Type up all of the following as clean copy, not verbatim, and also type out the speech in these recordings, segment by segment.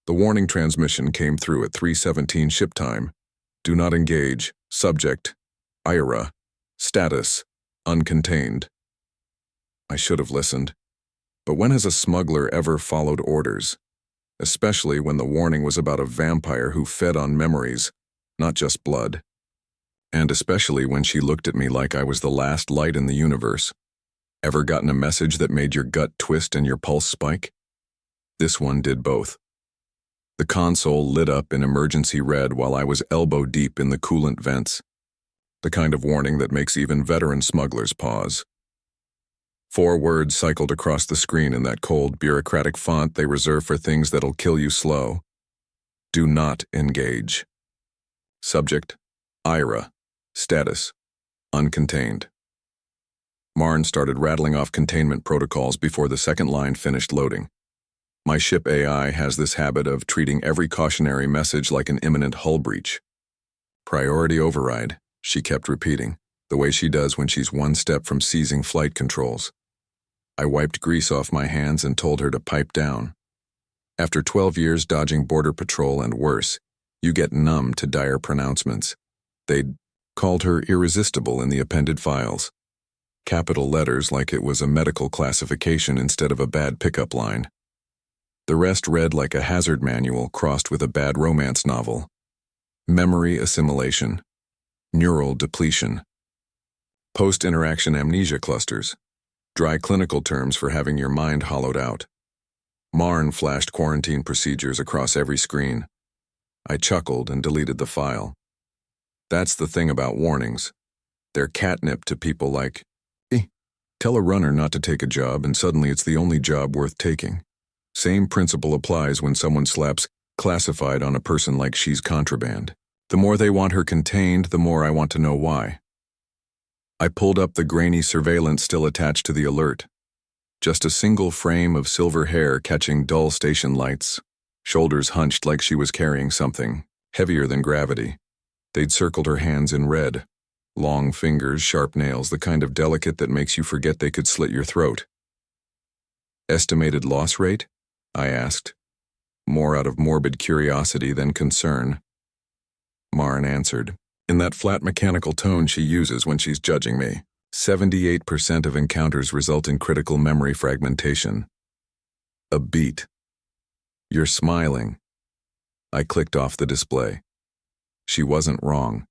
The warning transmission came through at 3:17 ship time. Do not engage. Subject, Ira. Status, uncontained. I should have listened. But when has a smuggler ever followed orders? Especially when the warning was about a vampire who fed on memories, not just blood. And especially when she looked at me like I was the last light in the universe. Ever gotten a message that made your gut twist and your pulse spike? This one did both. The console lit up in emergency red while I was elbow deep in the coolant vents. The kind of warning that makes even veteran smugglers pause. 4 words cycled across the screen in that cold, bureaucratic font they reserve for things that'll kill you slow. Do not engage. Subject, Ira. Status, uncontained. Marn started rattling off containment protocols before the second line finished loading. My ship AI has this habit of treating every cautionary message like an imminent hull breach. Priority override, she kept repeating, the way she does when she's one step from seizing flight controls. I wiped grease off my hands and told her to pipe down. After 12 years dodging border patrol and worse, you get numb to dire pronouncements. They'd called her irresistible in the appended files. Capital letters like it was a medical classification instead of a bad pickup line. The rest read like a hazard manual crossed with a bad romance novel. Memory assimilation. Neural depletion. Post-interaction amnesia clusters. Dry clinical terms for having your mind hollowed out. Marn flashed quarantine procedures across every screen. I chuckled and deleted the file. That's the thing about warnings. They're catnip to people like, tell a runner not to take a job and suddenly it's the only job worth taking. Same principle applies when someone slaps classified on a person like she's contraband. The more they want her contained, the more I want to know why. I pulled up the grainy surveillance still attached to the alert. Just a single frame of silver hair catching dull station lights, shoulders hunched like she was carrying something, heavier than gravity. They'd circled her hands in red. Long fingers, sharp nails, the kind of delicate that makes you forget they could slit your throat. Estimated loss rate? I asked, more out of morbid curiosity than concern. Marn answered, in that flat mechanical tone she uses when she's judging me. 78% of encounters result in critical memory fragmentation. A beat. You're smiling. I clicked off the display. She wasn't wrong.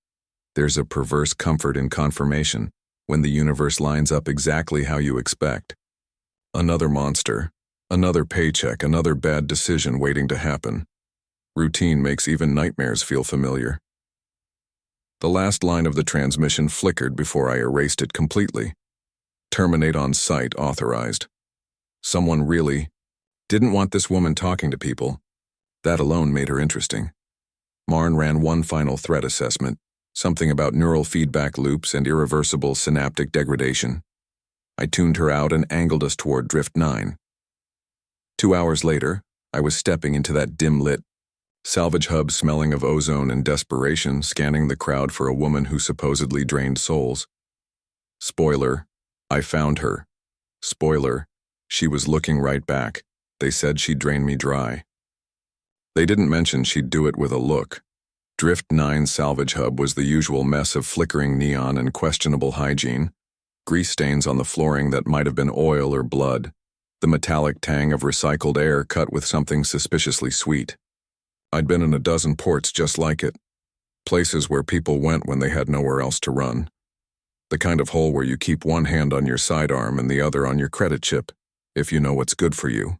There's a perverse comfort in confirmation when the universe lines up exactly how you expect. Another monster, another paycheck, another bad decision waiting to happen. Routine makes even nightmares feel familiar. The last line of the transmission flickered before I erased it completely. Terminate on site authorized. Someone really didn't want this woman talking to people. That alone made her interesting. Marn ran one final threat assessment, something about neural feedback loops and irreversible synaptic degradation. I tuned her out and angled us toward Drift 9. 2 hours later, I was stepping into that dim-lit salvage hub smelling of ozone and desperation, scanning the crowd for a woman who supposedly drained souls. Spoiler, I found her. Spoiler, she was looking right back. They said she'd drain me dry. They didn't mention she'd do it with a look. Drift 9 salvage hub was the usual mess of flickering neon and questionable hygiene, grease stains on the flooring that might have been oil or blood, the metallic tang of recycled air cut with something suspiciously sweet. I'd been in a dozen ports just like it, places where people went when they had nowhere else to run. The kind of hole where you keep one hand on your sidearm and the other on your credit chip, if you know what's good for you.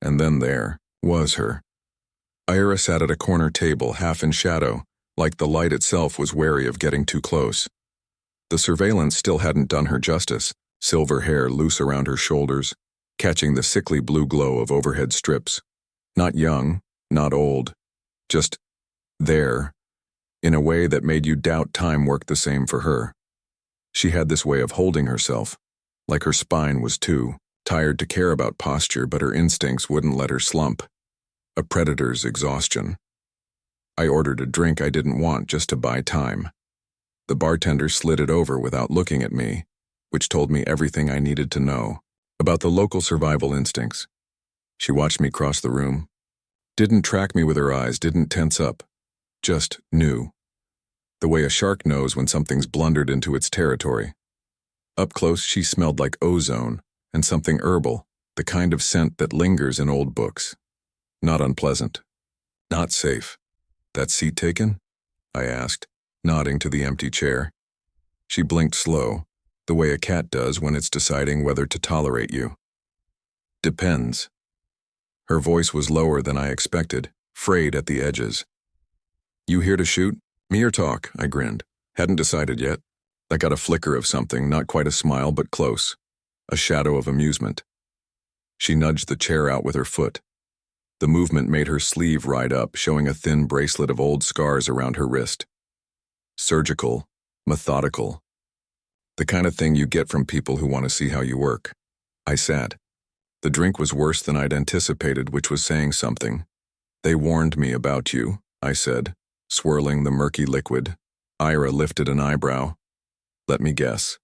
And then there was her. Ira sat at a corner table, half in shadow, like the light itself was wary of getting too close. The surveillance still hadn't done her justice, silver hair loose around her shoulders, catching the sickly blue glow of overhead strips. Not young, not old, just there, in a way that made you doubt time worked the same for her. She had this way of holding herself, like her spine was too tired to care about posture, but her instincts wouldn't let her slump. A predator's exhaustion. I ordered a drink I didn't want just to buy time. The bartender slid it over without looking at me, which told me everything I needed to know about the local survival instincts. She watched me cross the room. Didn't track me with her eyes, didn't tense up. Just knew. The way a shark knows when something's blundered into its territory. Up close, she smelled like ozone and something herbal, the kind of scent that lingers in old books. Not unpleasant. Not safe. That seat taken? I asked, nodding to the empty chair. She blinked slow, the way a cat does when it's deciding whether to tolerate you. Depends. Her voice was lower than I expected, frayed at the edges. You here to shoot? Me or talk? I grinned. Hadn't decided yet. I got a flicker of something, not quite a smile, but close. A shadow of amusement. She nudged the chair out with her foot. The movement made her sleeve ride up, showing a thin bracelet of old scars around her wrist. Surgical, methodical. The kind of thing you get from people who want to see how you work. I sat. The drink was worse than I'd anticipated, which was saying something. They warned me about you, I said, swirling the murky liquid. Ira lifted an eyebrow. Let me guess.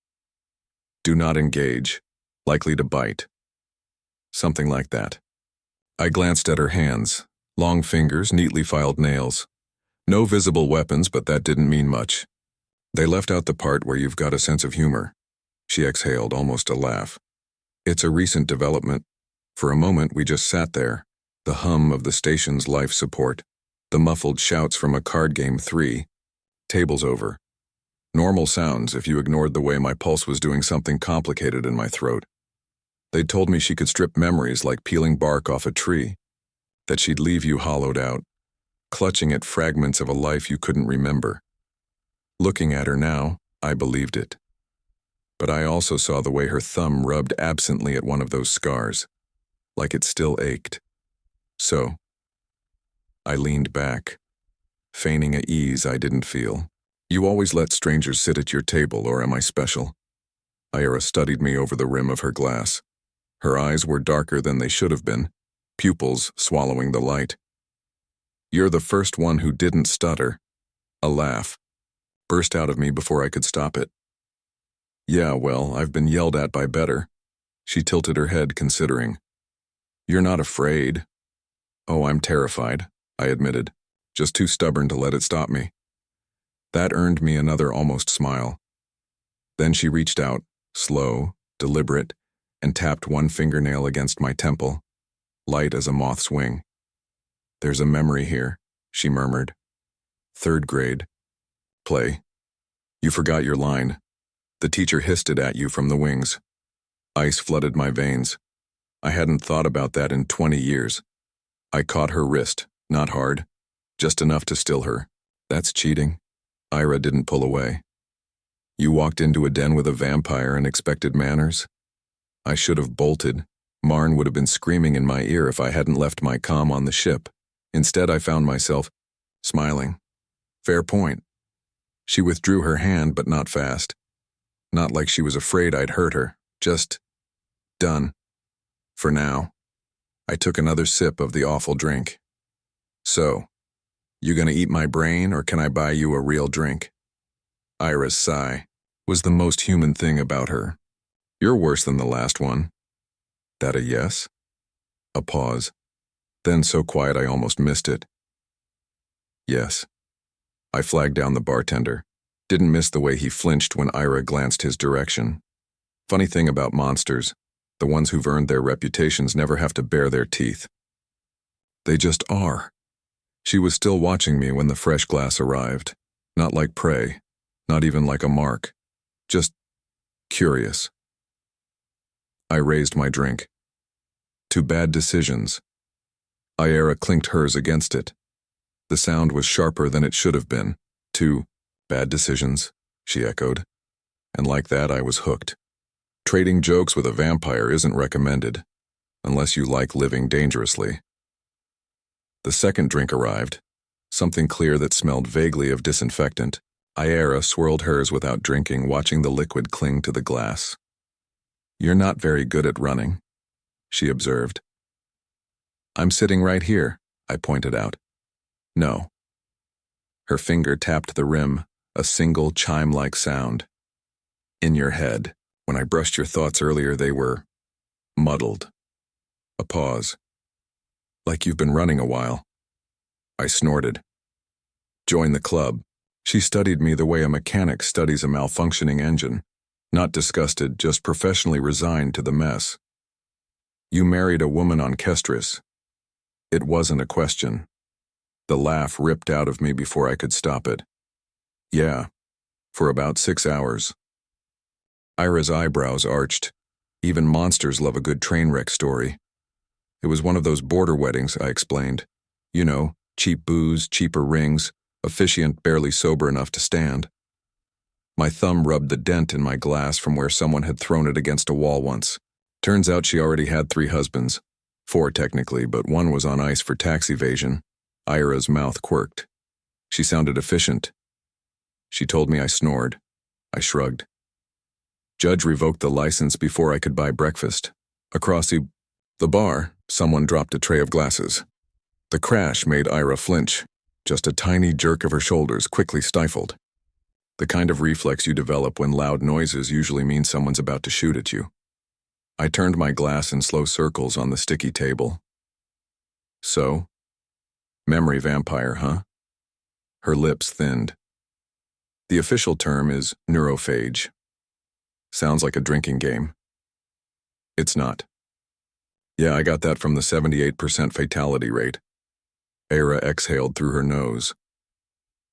Do not engage. Likely to bite. Something like that. I glanced at her hands. Long fingers, neatly filed nails. No visible weapons, but that didn't mean much. They left out the part where you've got a sense of humor. She exhaled, almost a laugh. It's a recent development. For a moment, we just sat there. The hum of the station's life support. The muffled shouts from a card game 3. Tables over. Normal sounds if you ignored the way my pulse was doing something complicated in my throat. They'd told me she could strip memories like peeling bark off a tree, that she'd leave you hollowed out, clutching at fragments of a life you couldn't remember. Looking at her now, I believed it. But I also saw the way her thumb rubbed absently at one of those scars, like it still ached. So, I leaned back, feigning at ease I didn't feel. You always let strangers sit at your table, or am I special? Ira studied me over the rim of her glass. Her eyes were darker than they should have been, pupils swallowing the light. You're the first one who didn't stutter. A laugh burst out of me before I could stop it. Yeah, well, I've been yelled at by better. She tilted her head, considering. You're not afraid. Oh, I'm terrified, I admitted, just too stubborn to let it stop me. That earned me another almost smile. Then she reached out, slow, deliberate, and tapped one fingernail against my temple, light as a moth's wing. There's a memory here, she murmured. 3rd grade. Play. You forgot your line. The teacher hissed it at you from the wings. Ice flooded my veins. I hadn't thought about that in 20 years. I caught her wrist, not hard, just enough to still her. That's cheating. Ira didn't pull away. You walked into a den with a vampire and expected manners? I should have bolted. Marn would have been screaming in my ear if I hadn't left my comm on the ship. Instead, I found myself smiling. Fair point. She withdrew her hand, but not fast. Not like she was afraid I'd hurt her. Just done. For now. I took another sip of the awful drink. So, you gonna eat my brain, or can I buy you a real drink? Ira's sigh was the most human thing about her. You're worse than the last one. That a yes? A pause. Then so quiet I almost missed it. Yes. I flagged down the bartender. Didn't miss the way he flinched when Ira glanced his direction. Funny thing about monsters, the ones who've earned their reputations never have to bare their teeth. They just are. She was still watching me when the fresh glass arrived. Not like prey, not even like a mark. Just curious. I raised my drink. To bad decisions. Ira clinked hers against it. The sound was sharper than it should have been. To bad decisions, she echoed. And like that, I was hooked. Trading jokes with a vampire isn't recommended, unless you like living dangerously. The second drink arrived, something clear that smelled vaguely of disinfectant. Ira swirled hers without drinking, watching the liquid cling to the glass. You're not very good at running, she observed. I'm sitting right here, I pointed out. No. Her finger tapped the rim, a single chime-like sound. In your head. When I brushed your thoughts earlier, they were muddled. A pause. Like you've been running a while. I snorted. Join the club. She studied me the way a mechanic studies a malfunctioning engine. Not disgusted, just professionally resigned to the mess. You married a woman on Kestris. It wasn't a question. The laugh ripped out of me before I could stop it. Yeah, for about 6 hours. Ira's eyebrows arched. Even monsters love a good train wreck story. It was one of those border weddings, I explained. You know, cheap booze, cheaper rings, officiant barely sober enough to stand. My thumb rubbed the dent in my glass from where someone had thrown it against a wall once. Turns out she already had 3 husbands. 4 technically, but one was on ice for tax evasion. Ira's mouth quirked. She sounded efficient. She told me I snored. I shrugged. Judge revoked the license before I could buy breakfast. Across the bar, someone dropped a tray of glasses. The crash made Ira flinch. Just a tiny jerk of her shoulders quickly stifled. The kind of reflex you develop when loud noises usually mean someone's about to shoot at you. I turned my glass in slow circles on the sticky table. So? Memory vampire, huh? Her lips thinned. The official term is neurophage. Sounds like a drinking game. It's not. Yeah, I got that from the 78% fatality rate. Ira exhaled through her nose.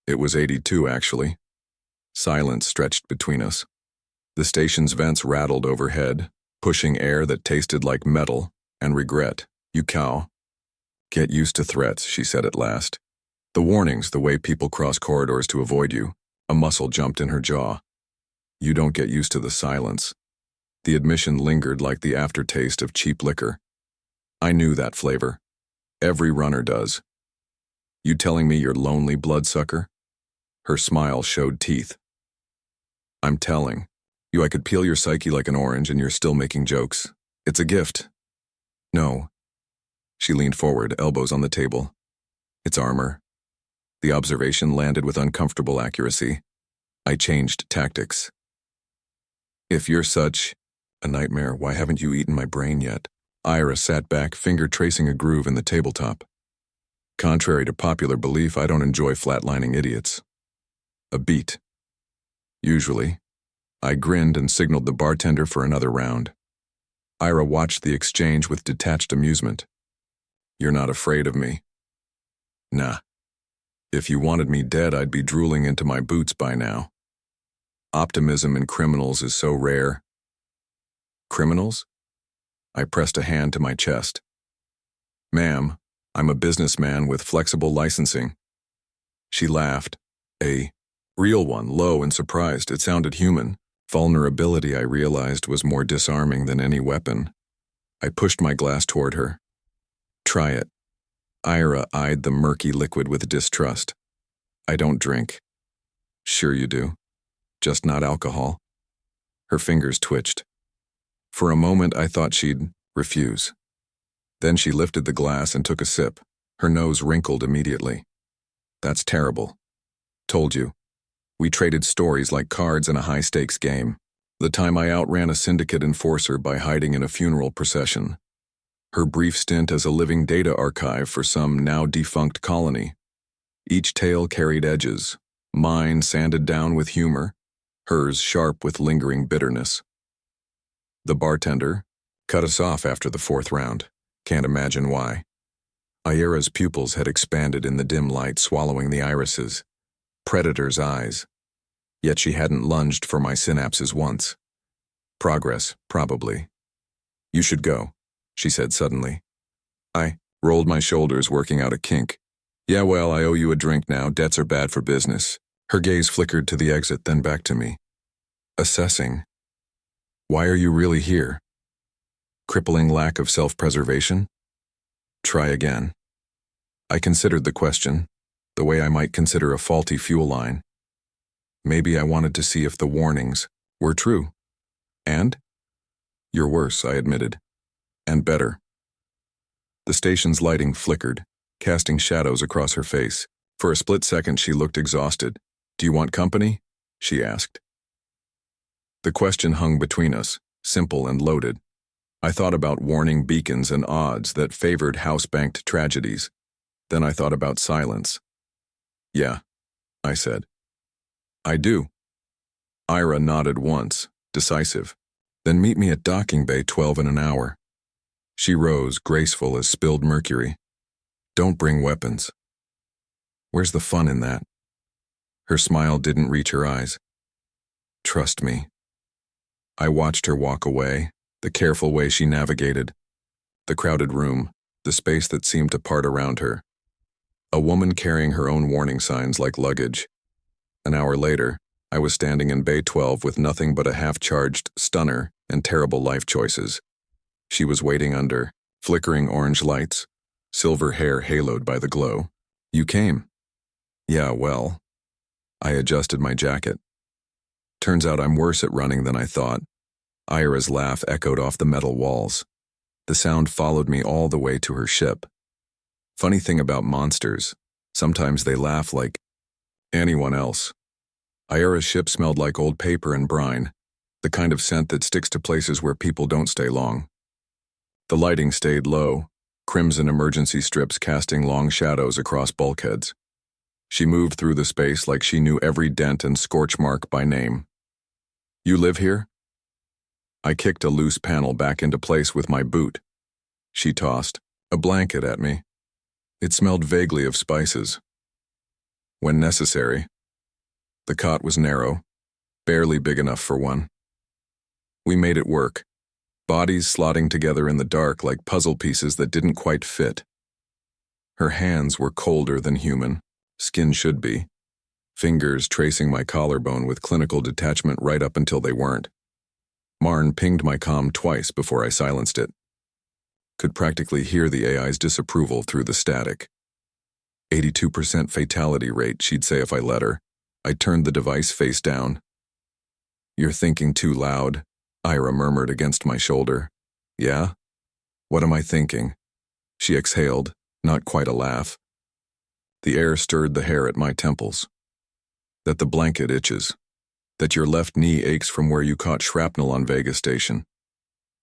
It was 82, actually. Silence stretched between us. The station's vents rattled overhead, pushing air that tasted like metal and regret. You cow. Get used to threats, she said at last. The warnings, the way people cross corridors to avoid you. A muscle jumped in her jaw. You don't get used to the silence. The admission lingered like the aftertaste of cheap liquor. I knew that flavor. Every runner does. You telling me you're lonely, bloodsucker? Her smile showed teeth. I'm telling. You, I could peel your psyche like an orange and you're still making jokes. It's a gift. No. She leaned forward, elbows on the table. It's armor. The observation landed with uncomfortable accuracy. I changed tactics. If you're such a nightmare, why haven't you eaten my brain yet? Ira sat back, finger tracing a groove in the tabletop. Contrary to popular belief, I don't enjoy flatlining idiots. A beat. Usually. I grinned and signaled the bartender for another round. Ira watched the exchange with detached amusement. You're not afraid of me? Nah. If you wanted me dead, I'd be drooling into my boots by now. Optimism in criminals is so rare. Criminals? I pressed a hand to my chest. Ma'am, I'm a businessman with flexible licensing. She laughed. A real one, low and surprised. It sounded human. Vulnerability, I realized, was more disarming than any weapon. I pushed my glass toward her. Try it. Ira eyed the murky liquid with distrust. I don't drink. Sure you do. Just not alcohol. Her fingers twitched. For a moment, I thought she'd refuse. Then she lifted the glass and took a sip. Her nose wrinkled immediately. That's terrible. Told you. We traded stories like cards in a high-stakes game. The time I outran a syndicate enforcer by hiding in a funeral procession. Her brief stint as a living data archive for some now-defunct colony. Each tale carried edges. Mine sanded down with humor. Hers sharp with lingering bitterness. The bartender cut us off after the 4th round. Can't imagine why. Ira's pupils had expanded in the dim light, swallowing the irises. Predator's eyes. Yet she hadn't lunged for my synapses once. Progress, probably. You should go, she said suddenly. I rolled my shoulders, working out a kink. Yeah, well, I owe you a drink now. Debts are bad for business. Her gaze flickered to the exit, then back to me. Assessing. Why are you really here? Crippling lack of self-preservation? Try again. I considered the question, the way I might consider a faulty fuel line. Maybe I wanted to see if the warnings were true. And? You're worse, I admitted. And better. The station's lighting flickered, casting shadows across her face. For a split second, she looked exhausted. Do you want company? She asked. The question hung between us, simple and loaded. I thought about warning beacons and odds that favored house-banked tragedies. Then I thought about silence. Yeah, I said. I do. Ira nodded once, decisive. Then meet me at docking bay 12 in an hour. She rose, graceful as spilled mercury. Don't bring weapons. Where's the fun in that? Her smile didn't reach her eyes. Trust me. I watched her walk away, the careful way she navigated. The crowded room, the space that seemed to part around her. A woman carrying her own warning signs like luggage. An hour later, I was standing in Bay 12 with nothing but a half-charged stunner and terrible life choices. She was waiting under flickering orange lights, silver hair haloed by the glow. You came. Yeah, well. I adjusted my jacket. Turns out I'm worse at running than I thought. Ira's laugh echoed off the metal walls. The sound followed me all the way to her ship. Funny thing about monsters, sometimes they laugh like anyone else. Ira's ship smelled like old paper and brine, the kind of scent that sticks to places where people don't stay long. The lighting stayed low, crimson emergency strips casting long shadows across bulkheads. She moved through the space like she knew every dent and scorch mark by name. You live here? I kicked a loose panel back into place with my boot. She tossed a blanket at me. It smelled vaguely of spices. When necessary. The cot was narrow, barely big enough for one. We made it work, bodies slotting together in the dark like puzzle pieces that didn't quite fit. Her hands were colder than human, skin should be, fingers tracing my collarbone with clinical detachment right up until they weren't. Marn pinged my comm twice before I silenced it. Could practically hear the AI's disapproval through the static. 82% fatality rate, she'd say if I let her. I turned the device face down. You're thinking too loud, Ira murmured against my shoulder. Yeah? What am I thinking? She exhaled, not quite a laugh. The air stirred the hair at my temples. That the blanket itches. That your left knee aches from where you caught shrapnel on Vegas Station.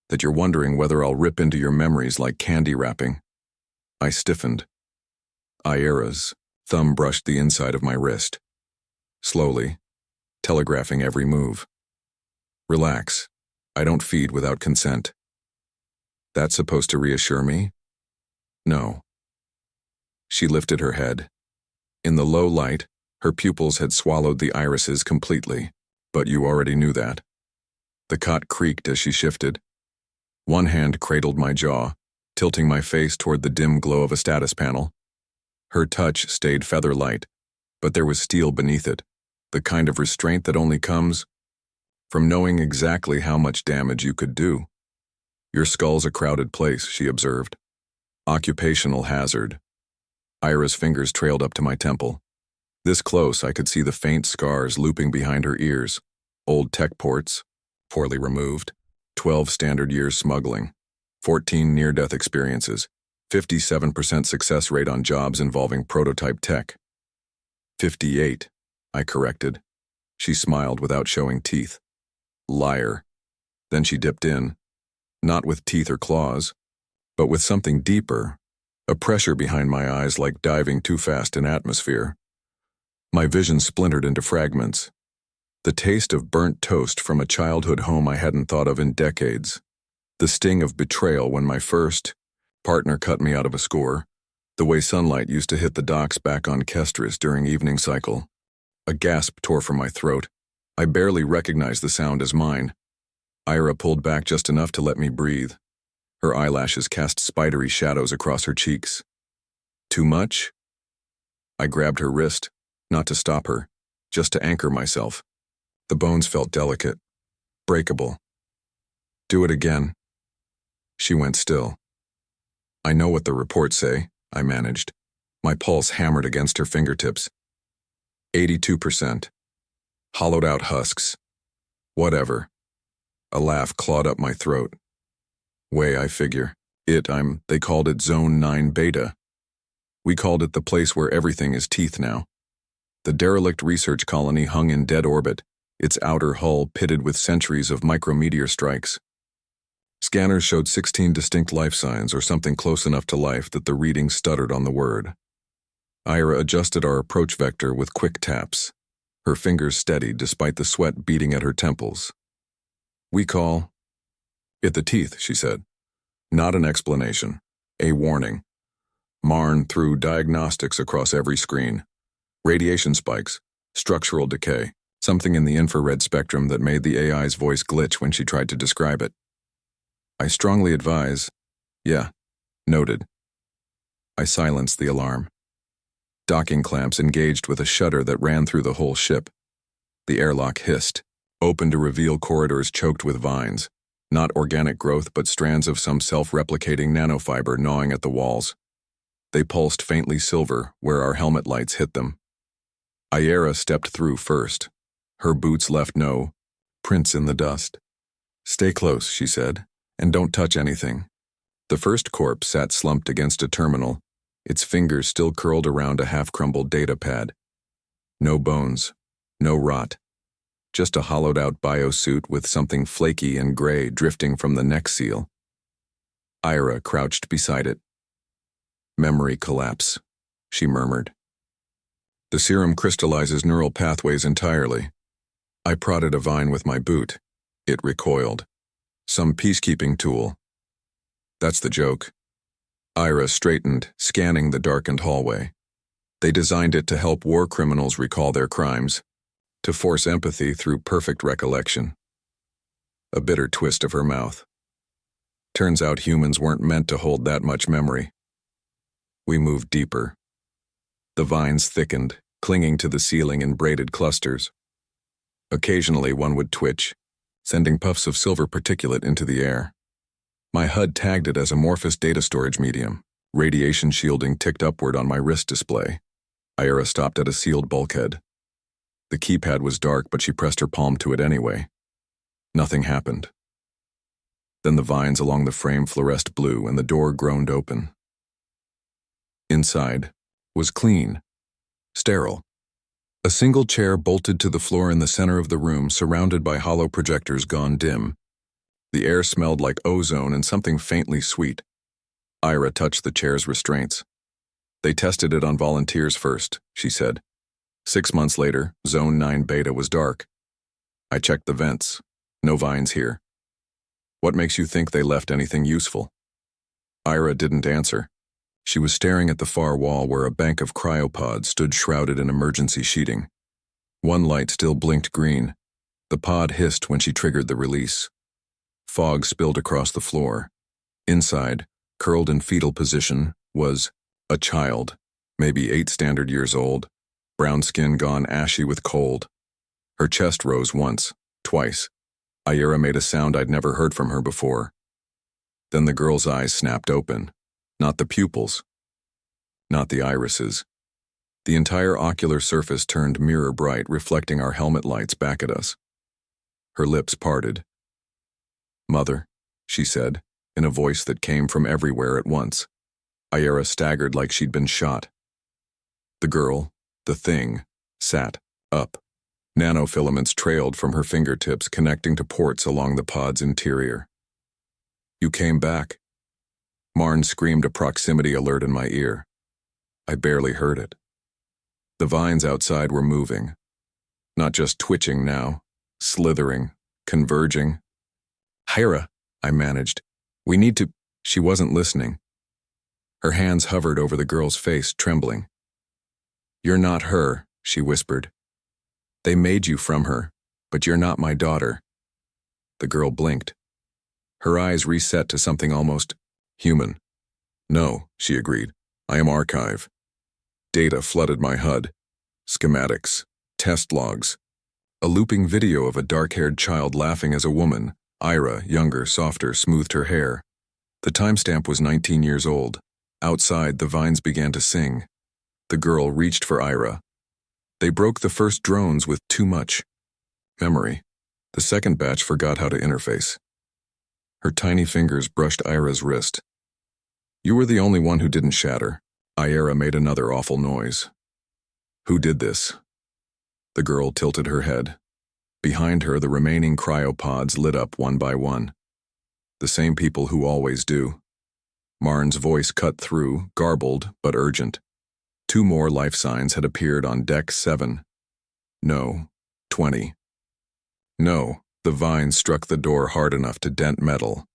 That you're wondering whether I'll rip into your memories like candy wrapping. I stiffened. Ira's thumb brushed the inside of my wrist. Slowly, telegraphing every move. Relax. I don't feed without consent. That's supposed to reassure me? No. She lifted her head. In the low light, her pupils had swallowed the irises completely, but you already knew that. The cot creaked as she shifted. One hand cradled my jaw, tilting my face toward the dim glow of a status panel. Her touch stayed feather light, but there was steel beneath it, the kind of restraint that only comes from knowing exactly how much damage you could do. Your skull's a crowded place, she observed. Occupational hazard. Ira's fingers trailed up to my temple. This close, I could see the faint scars looping behind her ears. Old tech ports, poorly removed. 12 standard years smuggling. 14 near-death experiences. 57% success rate on jobs involving prototype tech. 58, I corrected. She smiled without showing teeth. Liar. Then she dipped in. Not with teeth or claws, but with something deeper. A pressure behind my eyes like diving too fast in atmosphere. My vision splintered into fragments. The taste of burnt toast from a childhood home I hadn't thought of in decades. The sting of betrayal when my first partner cut me out of a score. The way sunlight used to hit the docks back on Kestris during evening cycle. A gasp tore from my throat. I barely recognized the sound as mine. Ira pulled back just enough to let me breathe. Her eyelashes cast spidery shadows across her cheeks. Too much? I grabbed her wrist, not to stop her, just to anchor myself. The bones felt delicate, breakable. Do it again. She went still. I know what the reports say, I managed. My pulse hammered against her fingertips. 82%. Hollowed out husks. Whatever. A laugh clawed up my throat. Way I figure. They called it Zone 9 Beta. We called it the place where everything is teeth now. The derelict research colony hung in dead orbit, its outer hull pitted with centuries of micrometeor strikes. Scanners showed 16 distinct life signs or something close enough to life that the reading stuttered on the word. Ira adjusted our approach vector with quick taps. Her fingers steadied despite the sweat beating at her temples. "We call it the teeth," she said. "Not an explanation. A warning." Marn threw diagnostics across every screen. Radiation spikes, structural decay, something in the infrared spectrum that made the AI's voice glitch when she tried to describe it. "I strongly advise." "Yeah, noted." I silenced the alarm. Docking clamps engaged with a shudder that ran through the whole ship. The airlock hissed, open to reveal corridors choked with vines, not organic growth but strands of some self-replicating nanofiber gnawing at the walls. They pulsed faintly silver where our helmet lights hit them. Ayera stepped through first. Her boots left no prints in the dust. "Stay close," she said, "and don't touch anything." The first corpse sat slumped against a terminal, its fingers still curled around a half-crumbled data pad. No bones, no rot, just a hollowed-out biosuit with something flaky and gray drifting from the neck seal. Ira crouched beside it. "Memory collapse," she murmured. "The serum crystallizes neural pathways entirely." I prodded a vine with my boot. It recoiled. "Some peacekeeping tool." "That's the joke." Ira straightened, scanning the darkened hallway. "They designed it to help war criminals recall their crimes, to force empathy through perfect recollection." A bitter twist of her mouth. "Turns out humans weren't meant to hold that much memory." We moved deeper. The vines thickened, clinging to the ceiling in braided clusters. Occasionally one would twitch, sending puffs of silver particulate into the air. My HUD tagged it as amorphous data storage medium. Radiation shielding ticked upward on my wrist display. Ira stopped at a sealed bulkhead. The keypad was dark, but she pressed her palm to it anyway. Nothing happened. Then the vines along the frame fluoresced blue and the door groaned open. Inside was clean, sterile. A single chair bolted to the floor in the center of the room, surrounded by hollow projectors gone dim. The air smelled like ozone and something faintly sweet. Ira touched the chair's restraints. "They tested it on volunteers first," she said. 6 months later, Zone 9 Beta was dark. I checked the vents. No vines here. "What makes you think they left anything useful?" Ira didn't answer. She was staring at the far wall where a bank of cryopods stood shrouded in emergency sheeting. One light still blinked green. The pod hissed when she triggered the release. Fog spilled across the floor. Inside, curled in fetal position, was a child, maybe 8 standard years old, brown skin gone ashy with cold. Her chest rose once, twice. Ayera made a sound I'd never heard from her before. Then the girl's eyes snapped open. Not the pupils. Not the irises. The entire ocular surface turned mirror bright, reflecting our helmet lights back at us. Her lips parted. "Mother," she said, in a voice that came from everywhere at once. Ayera staggered like she'd been shot. The girl, the thing, sat up. Nanofilaments trailed from her fingertips, connecting to ports along the pod's interior. "You came back." Marn screamed a proximity alert in my ear. I barely heard it. The vines outside were moving. Not just twitching now, slithering, converging. "Hira," I managed. "We need to—" She wasn't listening. Her hands hovered over the girl's face, trembling. "You're not her," she whispered. "They made you from her, but you're not my daughter." The girl blinked. Her eyes reset to something almost human. "No," she agreed. "I am archive." Data flooded my HUD. Schematics, test logs, a looping video of a dark-haired child laughing as a woman. Ira, younger, softer, smoothed her hair. The timestamp was 19 years old. Outside, the vines began to sing. The girl reached for Ira. They broke the first drones with too much memory. The second batch forgot how to interface. Her tiny fingers brushed Ira's wrist. "You were the only one who didn't shatter." Ira made another awful noise. "Who did this?" The girl tilted her head. Behind her, the remaining cryopods lit up one by one. The same people who always do. Marn's voice cut through, garbled but urgent. 2 more life signs had appeared on deck 7. No. 20. No. The vine struck the door hard enough to dent metal.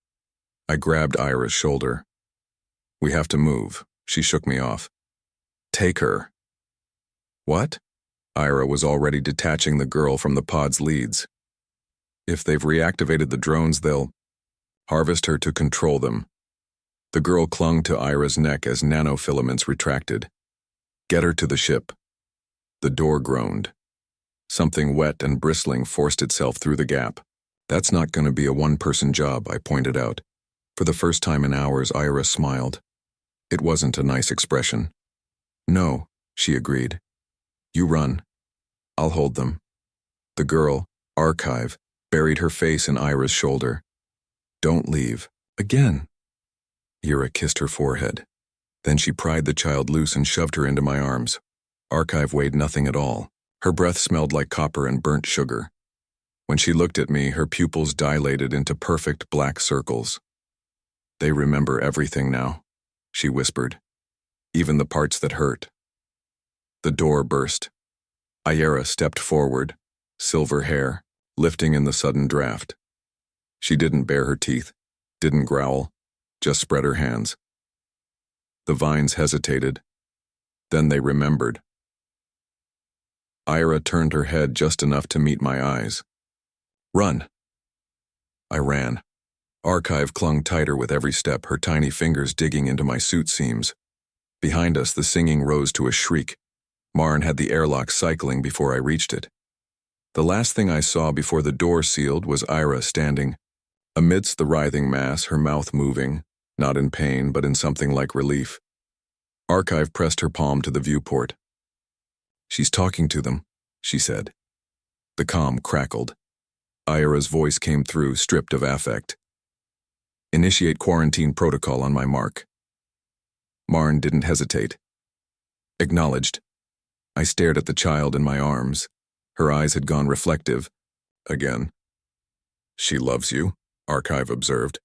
I grabbed Ira's shoulder. We have to move. She shook me off. Take her. What? Ira was already detaching the girl from the pod's leads. If they've reactivated the drones, they'll harvest her to control them. The girl clung to Ira's neck as nanofilaments retracted. Get her to the ship. The door groaned. Something wet and bristling forced itself through the gap. That's not going to be a one-person job, I pointed out. For the first time in hours, Ira smiled. It wasn't a nice expression. No, she agreed. You run. I'll hold them. The girl, Archive, buried her face in Ira's shoulder. Don't leave. Again. Ira kissed her forehead. Then she pried the child loose and shoved her into my arms. Archive weighed nothing at all. Her breath smelled like copper and burnt sugar. When she looked at me, her pupils dilated into perfect black circles. They remember everything now, she whispered. Even the parts that hurt. The door burst. Ira stepped forward, silver hair, lifting in the sudden draft. She didn't bare her teeth, didn't growl, just spread her hands. The vines hesitated. Then they remembered. Ira turned her head just enough to meet my eyes. Run. I ran. Archive clung tighter with every step, her tiny fingers digging into my suit seams. Behind us, the singing rose to a shriek. Marn had the airlock cycling before I reached it. The last thing I saw before the door sealed was Ira standing. Amidst the writhing mass, her mouth moving, not in pain but in something like relief. Archive pressed her palm to the viewport. She's talking to them, she said. The comm crackled. Ira's voice came through, stripped of affect. Initiate quarantine protocol on my mark. Marn didn't hesitate. Acknowledged. I stared at the child in my arms. Her eyes had gone reflective. Again. She loves you, Archive observed.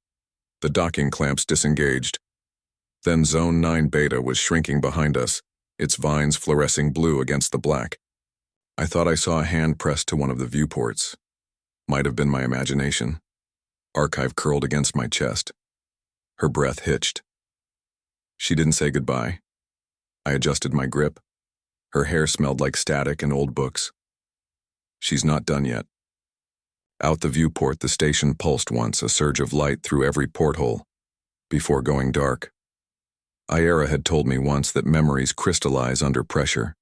The docking clamps disengaged. Then Zone 9 Beta was shrinking behind us, its vines fluorescing blue against the black. I thought I saw a hand pressed to one of the viewports. Might have been my imagination. Archive curled against my chest. Her breath hitched. She didn't say goodbye. I adjusted my grip. Her hair smelled like static and old books. She's not done yet. Out the viewport, the station pulsed once, a surge of light through every porthole, before going dark. Ira had told me once that memories crystallize under pressure,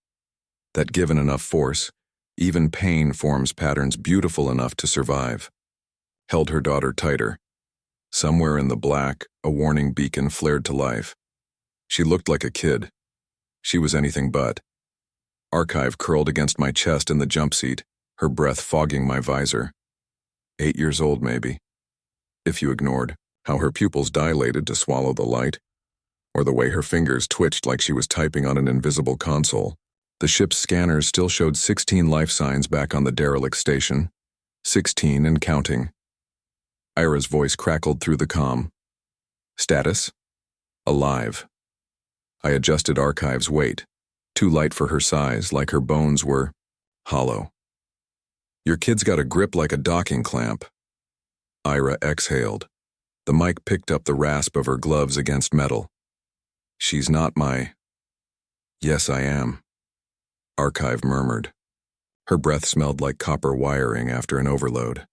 that given enough force, even pain forms patterns beautiful enough to survive. Held her daughter tighter. Somewhere in the black, a warning beacon flared to life. She looked like a kid. She was anything but. Archive curled against my chest in the jump seat, her breath fogging my visor. 8 years old, maybe. If you ignored how her pupils dilated to swallow the light, or the way her fingers twitched like she was typing on an invisible console. The ship's scanners still showed 16 life signs back on the derelict station. 16 and counting. Ira's voice crackled through the comm. Status? Alive. I adjusted Archive's weight. Too light for her size, like her bones were hollow. Your kid's got a grip like a docking clamp. Ira exhaled. The mic picked up the rasp of her gloves against metal. She's not my... Yes, I am. Archive murmured. Her breath smelled like copper wiring after an overload.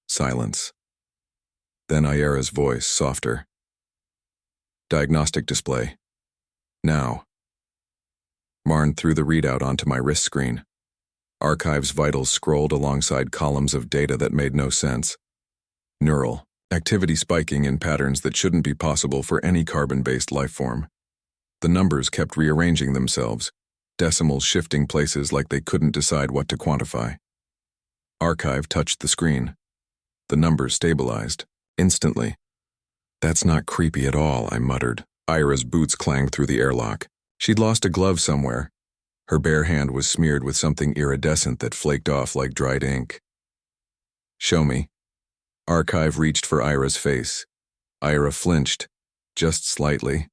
Silence. Then Ira's voice, softer. Diagnostic display. Now. Marn threw the readout onto my wrist screen. Archive's vitals scrolled alongside columns of data that made no sense. Neural. Activity spiking in patterns that shouldn't be possible for any carbon-based life form. The numbers kept rearranging themselves, decimals shifting places like they couldn't decide what to quantify. Archive touched the screen. The numbers stabilized, instantly. That's not creepy at all, I muttered. Ira's boots clanged through the airlock. She'd lost a glove somewhere. Her bare hand was smeared with something iridescent that flaked off like dried ink. Show me. Archive reached for Ira's face. Ira flinched, just slightly,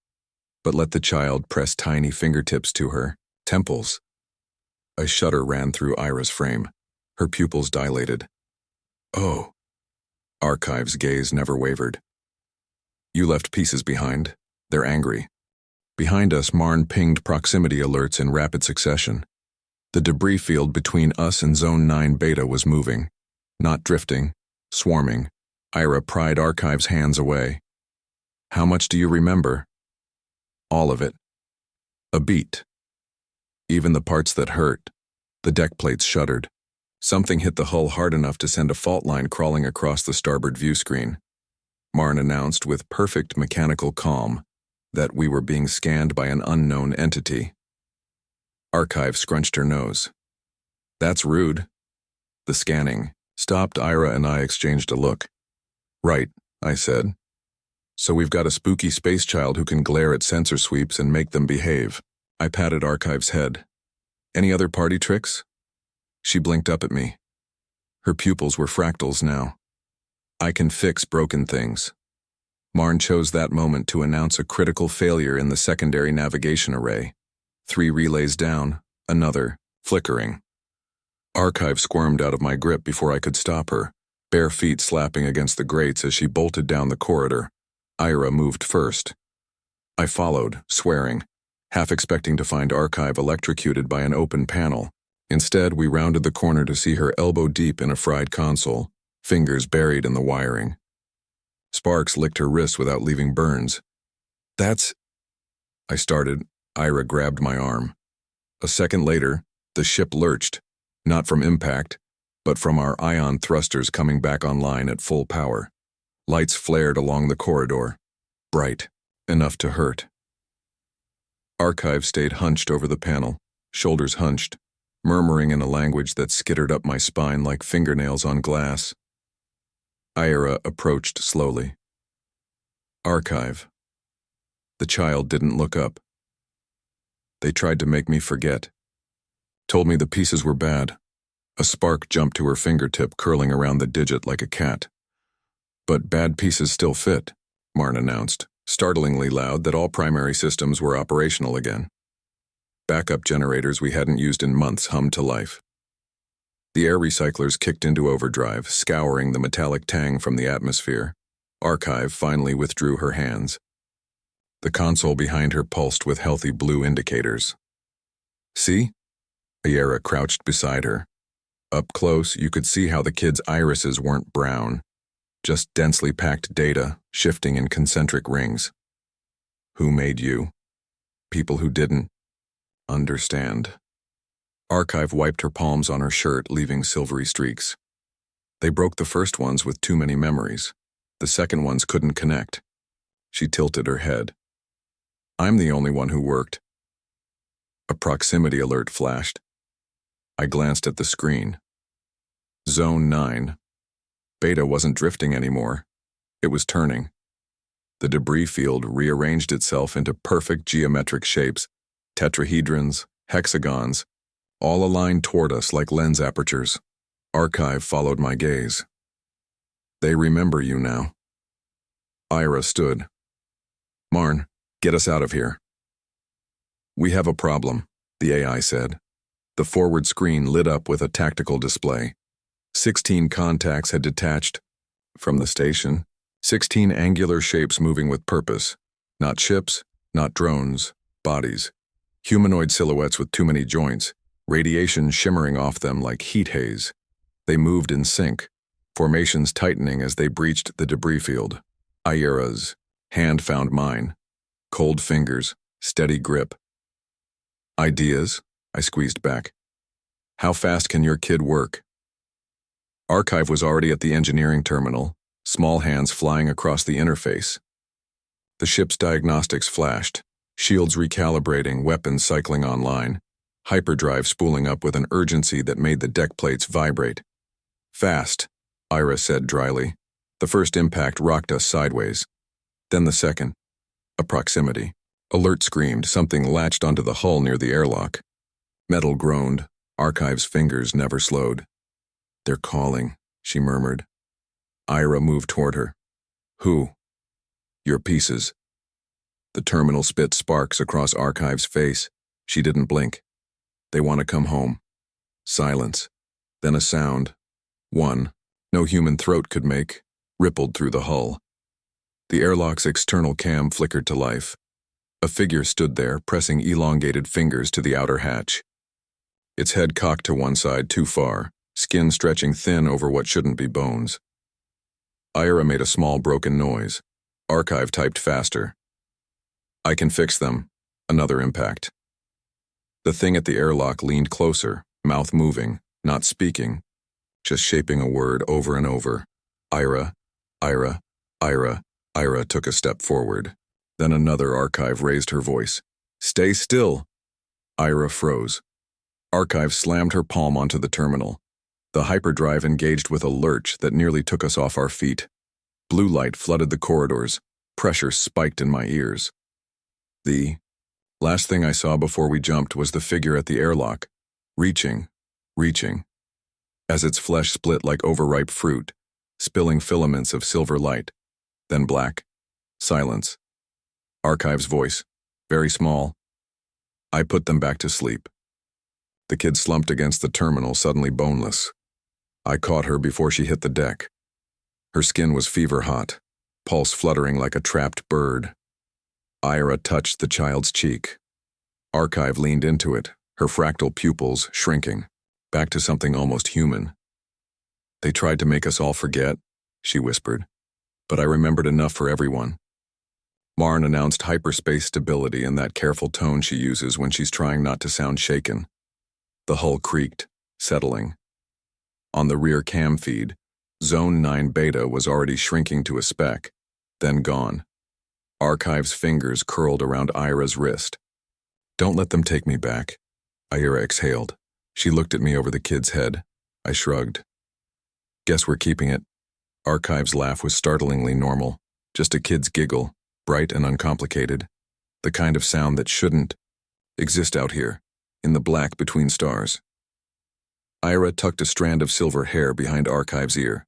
but let the child press tiny fingertips to her temples. A shudder ran through Ira's frame. Her pupils dilated. Oh. Archive's gaze never wavered. You left pieces behind. They're angry. Behind us, Marn pinged proximity alerts in rapid succession. The debris field between us and Zone 9 Beta was moving, not drifting, swarming. Ira pried Archive's hands away. How much do you remember? All of it. A beat. Even the parts that hurt. The deck plates shuddered. Something hit the hull hard enough to send a fault line crawling across the starboard view screen. Marn announced with perfect mechanical calm that we were being scanned by an unknown entity. Archive scrunched her nose. That's rude. The scanning stopped. Ira and I exchanged a look. Right, I said. So we've got a spooky space child who can glare at sensor sweeps and make them behave. I patted Archive's head. Any other party tricks? She blinked up at me. Her pupils were fractals now. I can fix broken things. Marn chose that moment to announce a critical failure in the secondary navigation array. 3 relays down, another, flickering. Archive squirmed out of my grip before I could stop her, bare feet slapping against the grates as she bolted down the corridor. Ira moved first. I followed, swearing, half expecting to find Archive electrocuted by an open panel. Instead, we rounded the corner to see her elbow deep in a fried console, fingers buried in the wiring. Sparks licked her wrists without leaving burns. That's... I started. Ira grabbed my arm. A second later, the ship lurched, not from impact, but from our ion thrusters coming back online at full power. Lights flared along the corridor, bright, enough to hurt. Archive stayed hunched over the panel, shoulders hunched, murmuring in a language that skittered up my spine like fingernails on glass. Ira approached slowly. Archive. The child didn't look up. They tried to make me forget. Told me the pieces were bad. A spark jumped to her fingertip, curling around the digit like a cat. But bad pieces still fit, Marn announced, startlingly loud that all primary systems were operational again. Backup generators we hadn't used in months hummed to life. The air recyclers kicked into overdrive, scouring the metallic tang from the atmosphere. Archive finally withdrew her hands. The console behind her pulsed with healthy blue indicators. See? Ayera crouched beside her. Up close, you could see how the kids' irises weren't brown, just densely packed data, shifting in concentric rings. Who made you? People who didn't understand. Archive wiped her palms on her shirt, leaving silvery streaks. They broke the first ones with too many memories. The second ones couldn't connect. She tilted her head. I'm the only one who worked. A proximity alert flashed. I glanced at the screen. Zone 9. Beta wasn't drifting anymore. It was turning. The debris field rearranged itself into perfect geometric shapes, tetrahedrons, hexagons, all aligned toward us like lens apertures. Archive followed my gaze. They remember you now. Ira stood. Marn, get us out of here. We have a problem, the AI said. The forward screen lit up with a tactical display. 16 contacts had detached from the station, 16 angular shapes moving with purpose. Not ships, not drones, bodies. Humanoid silhouettes with too many joints, radiation shimmering off them like heat haze. They moved in sync, formations tightening as they breached the debris field. Ayera's hand found mine. Cold fingers, steady grip. Ideas? I squeezed back. How fast can your kid work? Archive was already at the engineering terminal, small hands flying across the interface. The ship's diagnostics flashed, shields recalibrating, weapons cycling online, hyperdrive spooling up with an urgency that made the deck plates vibrate. Fast, Ira said dryly. The first impact rocked us sideways. Then the second. A proximity. Alert screamed, something latched onto the hull near the airlock. Metal groaned. Archive's fingers never slowed. They're calling, she murmured. Ira moved toward her. Who? Your pieces. The terminal spit sparks across Archive's face. She didn't blink. They want to come home. Silence. Then a sound. One, no human throat could make, rippled through the hull. The airlock's external cam flickered to life. A figure stood there, pressing elongated fingers to the outer hatch. Its head cocked to one side too far, skin stretching thin over what shouldn't be bones. Ira made a small broken noise. Archive typed faster. I can fix them. Another impact. The thing at the airlock leaned closer, mouth moving, not speaking, just shaping a word over and over. Ira, Ira, Ira. Ira took a step forward. Then another Archive raised her voice. Stay still. Ira froze. Archive slammed her palm onto the terminal. The hyperdrive engaged with a lurch that nearly took us off our feet. Blue light flooded the corridors. Pressure spiked in my ears. The last thing I saw before we jumped was the figure at the airlock, reaching. As its flesh split like overripe fruit, spilling filaments of silver light. Then black. Silence. Archive's voice, very small. I put them back to sleep. The kid slumped against the terminal, suddenly boneless. I caught her before she hit the deck. Her skin was fever hot, pulse fluttering like a trapped bird. Ira touched the child's cheek. Archive leaned into it, her fractal pupils shrinking, back to something almost human. They tried to make us all forget, she whispered, but I remembered enough for everyone. Marn announced hyperspace stability in that careful tone she uses when she's trying not to sound shaken. The hull creaked, settling. On the rear cam feed, Zone 9 Beta was already shrinking to a speck, then gone. Archive's fingers curled around Ira's wrist. Don't let them take me back. Ira exhaled. She looked at me over the kid's head. I shrugged. Guess we're keeping it. Archive's laugh was startlingly normal, just a kid's giggle, bright and uncomplicated, the kind of sound that shouldn't exist out here, in the black between stars. Ira tucked a strand of silver hair behind Archive's ear.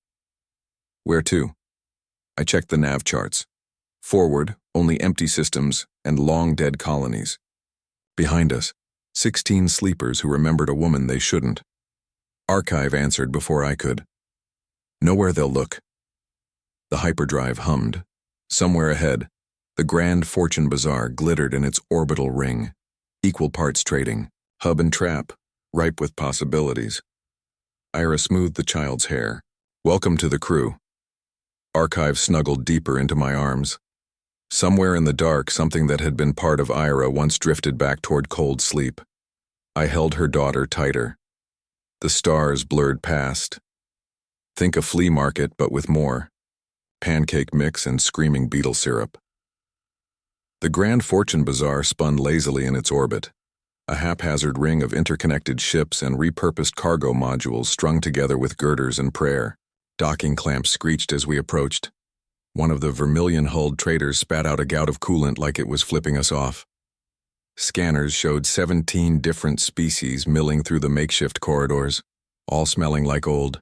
Where to? I checked the nav charts. Forward, only empty systems and long-dead colonies. Behind us, 16 sleepers who remembered a woman they shouldn't. Archive answered before I could. Nowhere they'll look. The hyperdrive hummed. Somewhere ahead, the Grand Fortune Bazaar glittered in its orbital ring, equal parts trading, hub and trap, ripe with possibilities. Ira smoothed the child's hair. Welcome to the crew. Archive snuggled deeper into my arms. Somewhere in the dark, something that had been part of Ira once drifted back toward cold sleep. I held her daughter tighter. The stars blurred past. Think a flea market, but with more. Pancake mix and screaming beetle syrup. The Grand Fortune Bazaar spun lazily in its orbit, a haphazard ring of interconnected ships and repurposed cargo modules strung together with girders and prayer. Docking clamps screeched as we approached. One of the vermilion-hulled traders spat out a gout of coolant like it was flipping us off. Scanners showed 17 different species milling through the makeshift corridors, all smelling like old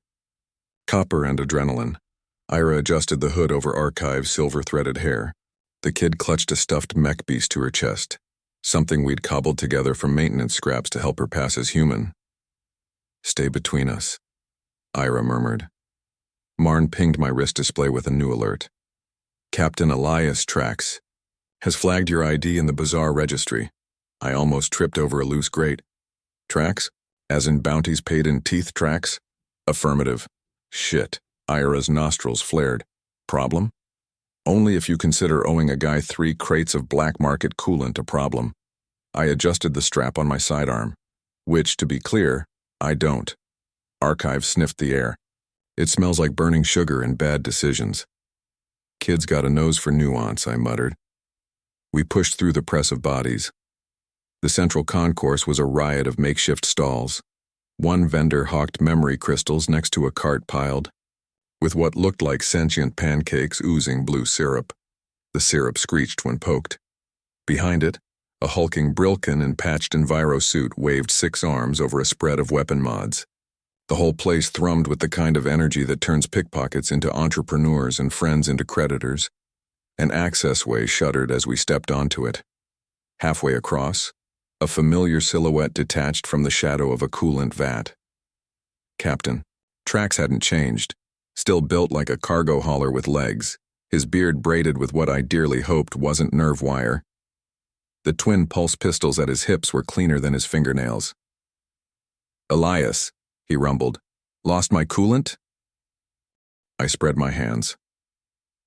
copper and adrenaline. Ira adjusted the hood over Archive's silver-threaded hair. The kid clutched a stuffed mech beast to her chest, something we'd cobbled together from maintenance scraps to help her pass as human. Stay between us, Ira murmured. Marn pinged my wrist display with a new alert. Captain Elias Trax has flagged your ID in the Bazaar registry. I almost tripped over a loose grate. Trax? As in bounties paid in teeth tracks? Affirmative. Shit. Ira's nostrils flared. Problem? Only if you consider owing a guy 3 crates of black market coolant a problem. I adjusted the strap on my sidearm, which, to be clear, I don't. Archive sniffed the air. It smells like burning sugar and bad decisions. Kid's got a nose for nuance, I muttered. We pushed through the press of bodies. The central concourse was a riot of makeshift stalls. One vendor hawked memory crystals next to a cart piled with what looked like sentient pancakes oozing blue syrup. The syrup screeched when poked. Behind it, a hulking Brilken in patched Enviro suit waved 6 arms over a spread of weapon mods. The whole place thrummed with the kind of energy that turns pickpockets into entrepreneurs and friends into creditors. An accessway shuddered as we stepped onto it. Halfway across, a familiar silhouette detached from the shadow of a coolant vat. Captain. Trax hadn't changed, still built like a cargo hauler with legs, his beard braided with what I dearly hoped wasn't nerve wire. The twin pulse pistols at his hips were cleaner than his fingernails. "Elias," he rumbled, "lost my coolant?" I spread my hands.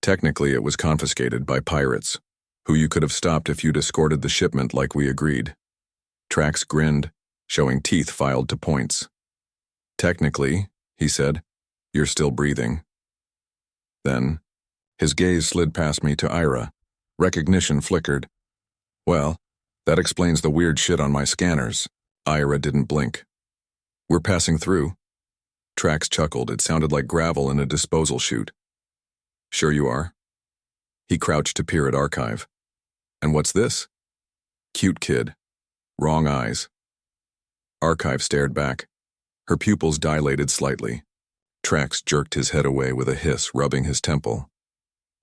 Technically, it was confiscated by pirates, who you could have stopped if you'd escorted the shipment like we agreed. Trax grinned, showing teeth filed to points. "Technically," he said, "you're still breathing." Then, his gaze slid past me to Ira. Recognition flickered. "Well, that explains the weird shit on my scanners." Ira didn't blink. "We're passing through." Trax chuckled. It sounded like gravel in a disposal chute. "Sure you are." He crouched to peer at Archive. "And what's this?" "Cute kid. Wrong eyes." Archive stared back. Her pupils dilated slightly. Trax jerked his head away with a hiss, rubbing his temple.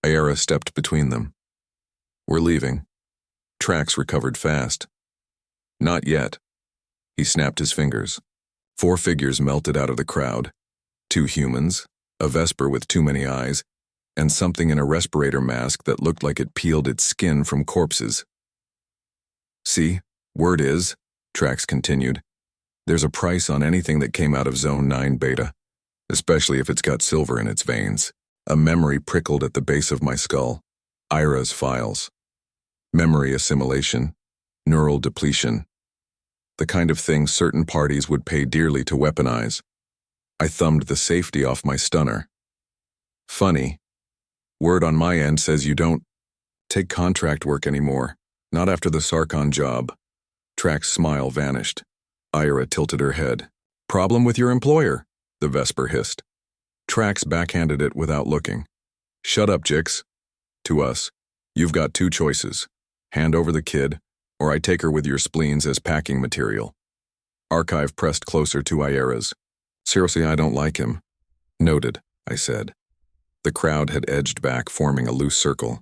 Ira stepped between them. "We're leaving." Trax recovered fast. "Not yet." He snapped his fingers. 4 figures melted out of the crowd. 2 humans, a Vesper with too many eyes, and something in a respirator mask that looked like it peeled its skin from corpses. "See, word is," Trax continued, "there's a price on anything that came out of Zone 9 Beta, especially if it's got silver in its veins." A memory prickled at the base of my skull. Ira's files. Memory assimilation. Neural depletion. The kind of thing certain parties would pay dearly to weaponize. I thumbed the safety off my stunner. "Funny. Word on my end says you don't take contract work anymore. Not after the Sarkon job." Trax's smile vanished. Ira tilted her head. "Problem with your employer," the Vesper hissed. Trax backhanded it without looking. "Shut up, Jix." To us, "You've got 2 choices. Hand over the kid, or I take her with your spleens as packing material." Archive pressed closer to Ira's. "Seriously, I don't like him." "Noted," I said. The crowd had edged back, forming a loose circle.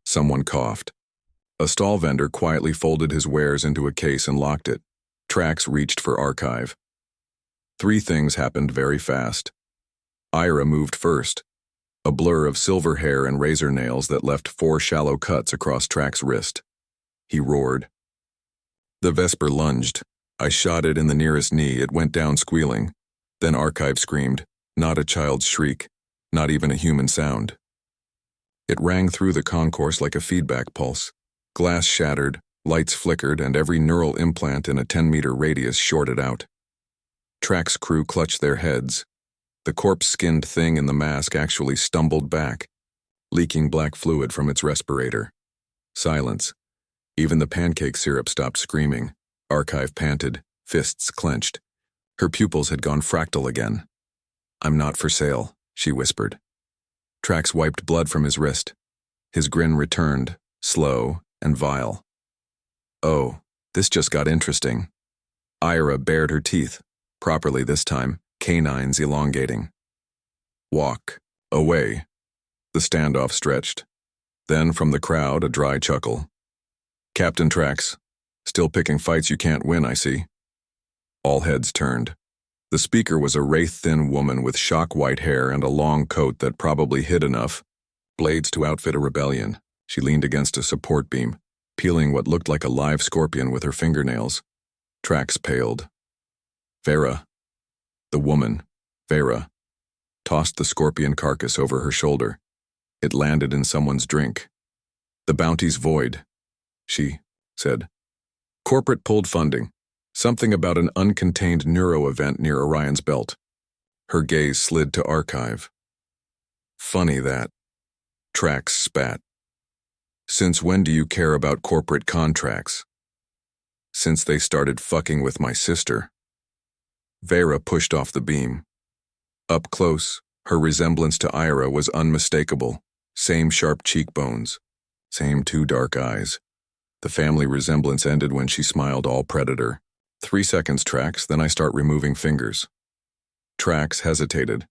Someone coughed. A stall vendor quietly folded his wares into a case and locked it. Trax reached for Archive. 3 things happened very fast. Ira moved first, a blur of silver hair and razor nails that left 4 shallow cuts across Trax's wrist. He roared. The Vesper lunged. I shot it in the nearest knee. It went down squealing. Then Archive screamed, not a child's shriek, not even a human sound. It rang through the concourse like a feedback pulse. Glass shattered, lights flickered, and every neural implant in a 10-meter radius shorted out. Trax's crew clutched their heads. The corpse-skinned thing in the mask actually stumbled back, leaking black fluid from its respirator. Silence. Even the pancake syrup stopped screaming. Archive panted, fists clenched. Her pupils had gone fractal again. "I'm not for sale," she whispered. Trax wiped blood from his wrist. His grin returned, slow and vile. "Oh, this just got interesting." Ira bared her teeth, properly this time, canines elongating. "Walk. Away." The standoff stretched. Then from the crowd, a dry chuckle. "Captain Trax. Still picking fights you can't win, I see." All heads turned. The speaker was a wraith-thin woman with shock-white hair and a long coat that probably hid enough blades to outfit a rebellion. She leaned against a support beam, peeling what looked like a live scorpion with her fingernails. Trax paled. Vera. The woman, Vera, tossed the scorpion carcass over her shoulder. It landed in someone's drink. "The bounty's void," she said. "Corporate pulled funding. Something about an uncontained neuro event near Orion's belt." Her gaze slid to Archive. "Funny that." Trax spat. "Since when do you care about corporate contracts?" "Since they started fucking with my sister." Vera pushed off the beam. Up close, her resemblance to Ira was unmistakable. Same sharp cheekbones. Same 2 dark eyes. The family resemblance ended when she smiled all predator. 3 seconds, Trax, then I start removing fingers. Trax hesitated.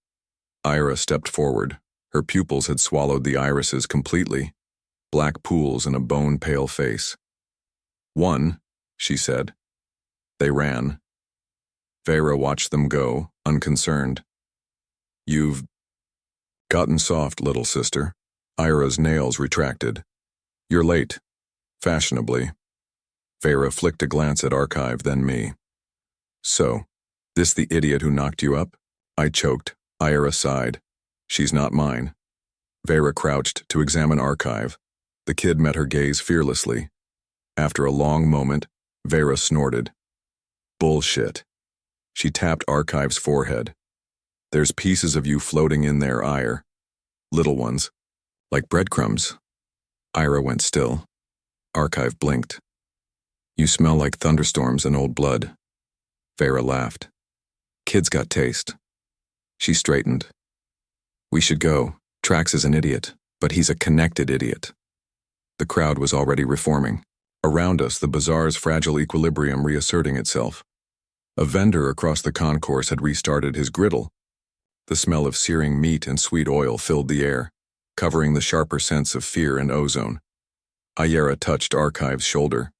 Ira stepped forward. Her pupils had swallowed the irises completely, black pools in a bone-pale face. "One," she said. They ran. Vera watched them go, unconcerned. "You've gotten soft, little sister." Ira's nails retracted. "You're late." Fashionably. Vera flicked a glance at Archive, then me. "So, this the idiot who knocked you up?" I choked. Ira sighed. "She's not mine." Vera crouched to examine Archive. The kid met her gaze fearlessly. After a long moment, Vera snorted. "Bullshit." She tapped Archive's forehead. "There's pieces of you floating in there, Ire. Little ones. Like breadcrumbs." Ira went still. Archive blinked. "You smell like thunderstorms and old blood." Vera laughed. "Kid's got taste." She straightened. "We should go. Trax is an idiot, but he's a connected idiot." The crowd was already reforming. Around us, the bazaar's fragile equilibrium reasserting itself. A vendor across the concourse had restarted his griddle. The smell of searing meat and sweet oil filled the air, covering the sharper sense of fear and ozone. Ayera touched Archive's shoulder.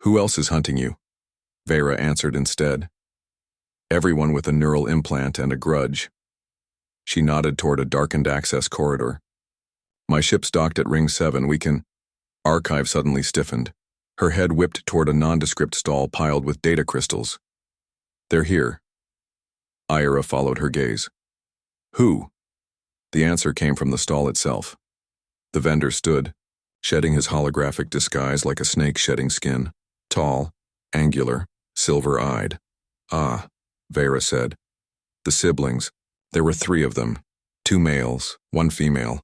"Who else is hunting you?" Vera answered instead. "Everyone with a neural implant and a grudge." She nodded toward a darkened access corridor. "My ship's docked at Ring 7, we can—" Archive suddenly stiffened. Her head whipped toward a nondescript stall piled with data crystals. "They're here." Ira followed her gaze. "Who?" The answer came from the stall itself. The vendor stood, shedding his holographic disguise like a snake shedding skin. Tall, angular, silver-eyed. "Ah," Vera said. "The siblings. There were 3 of them. 2 males, 1 female.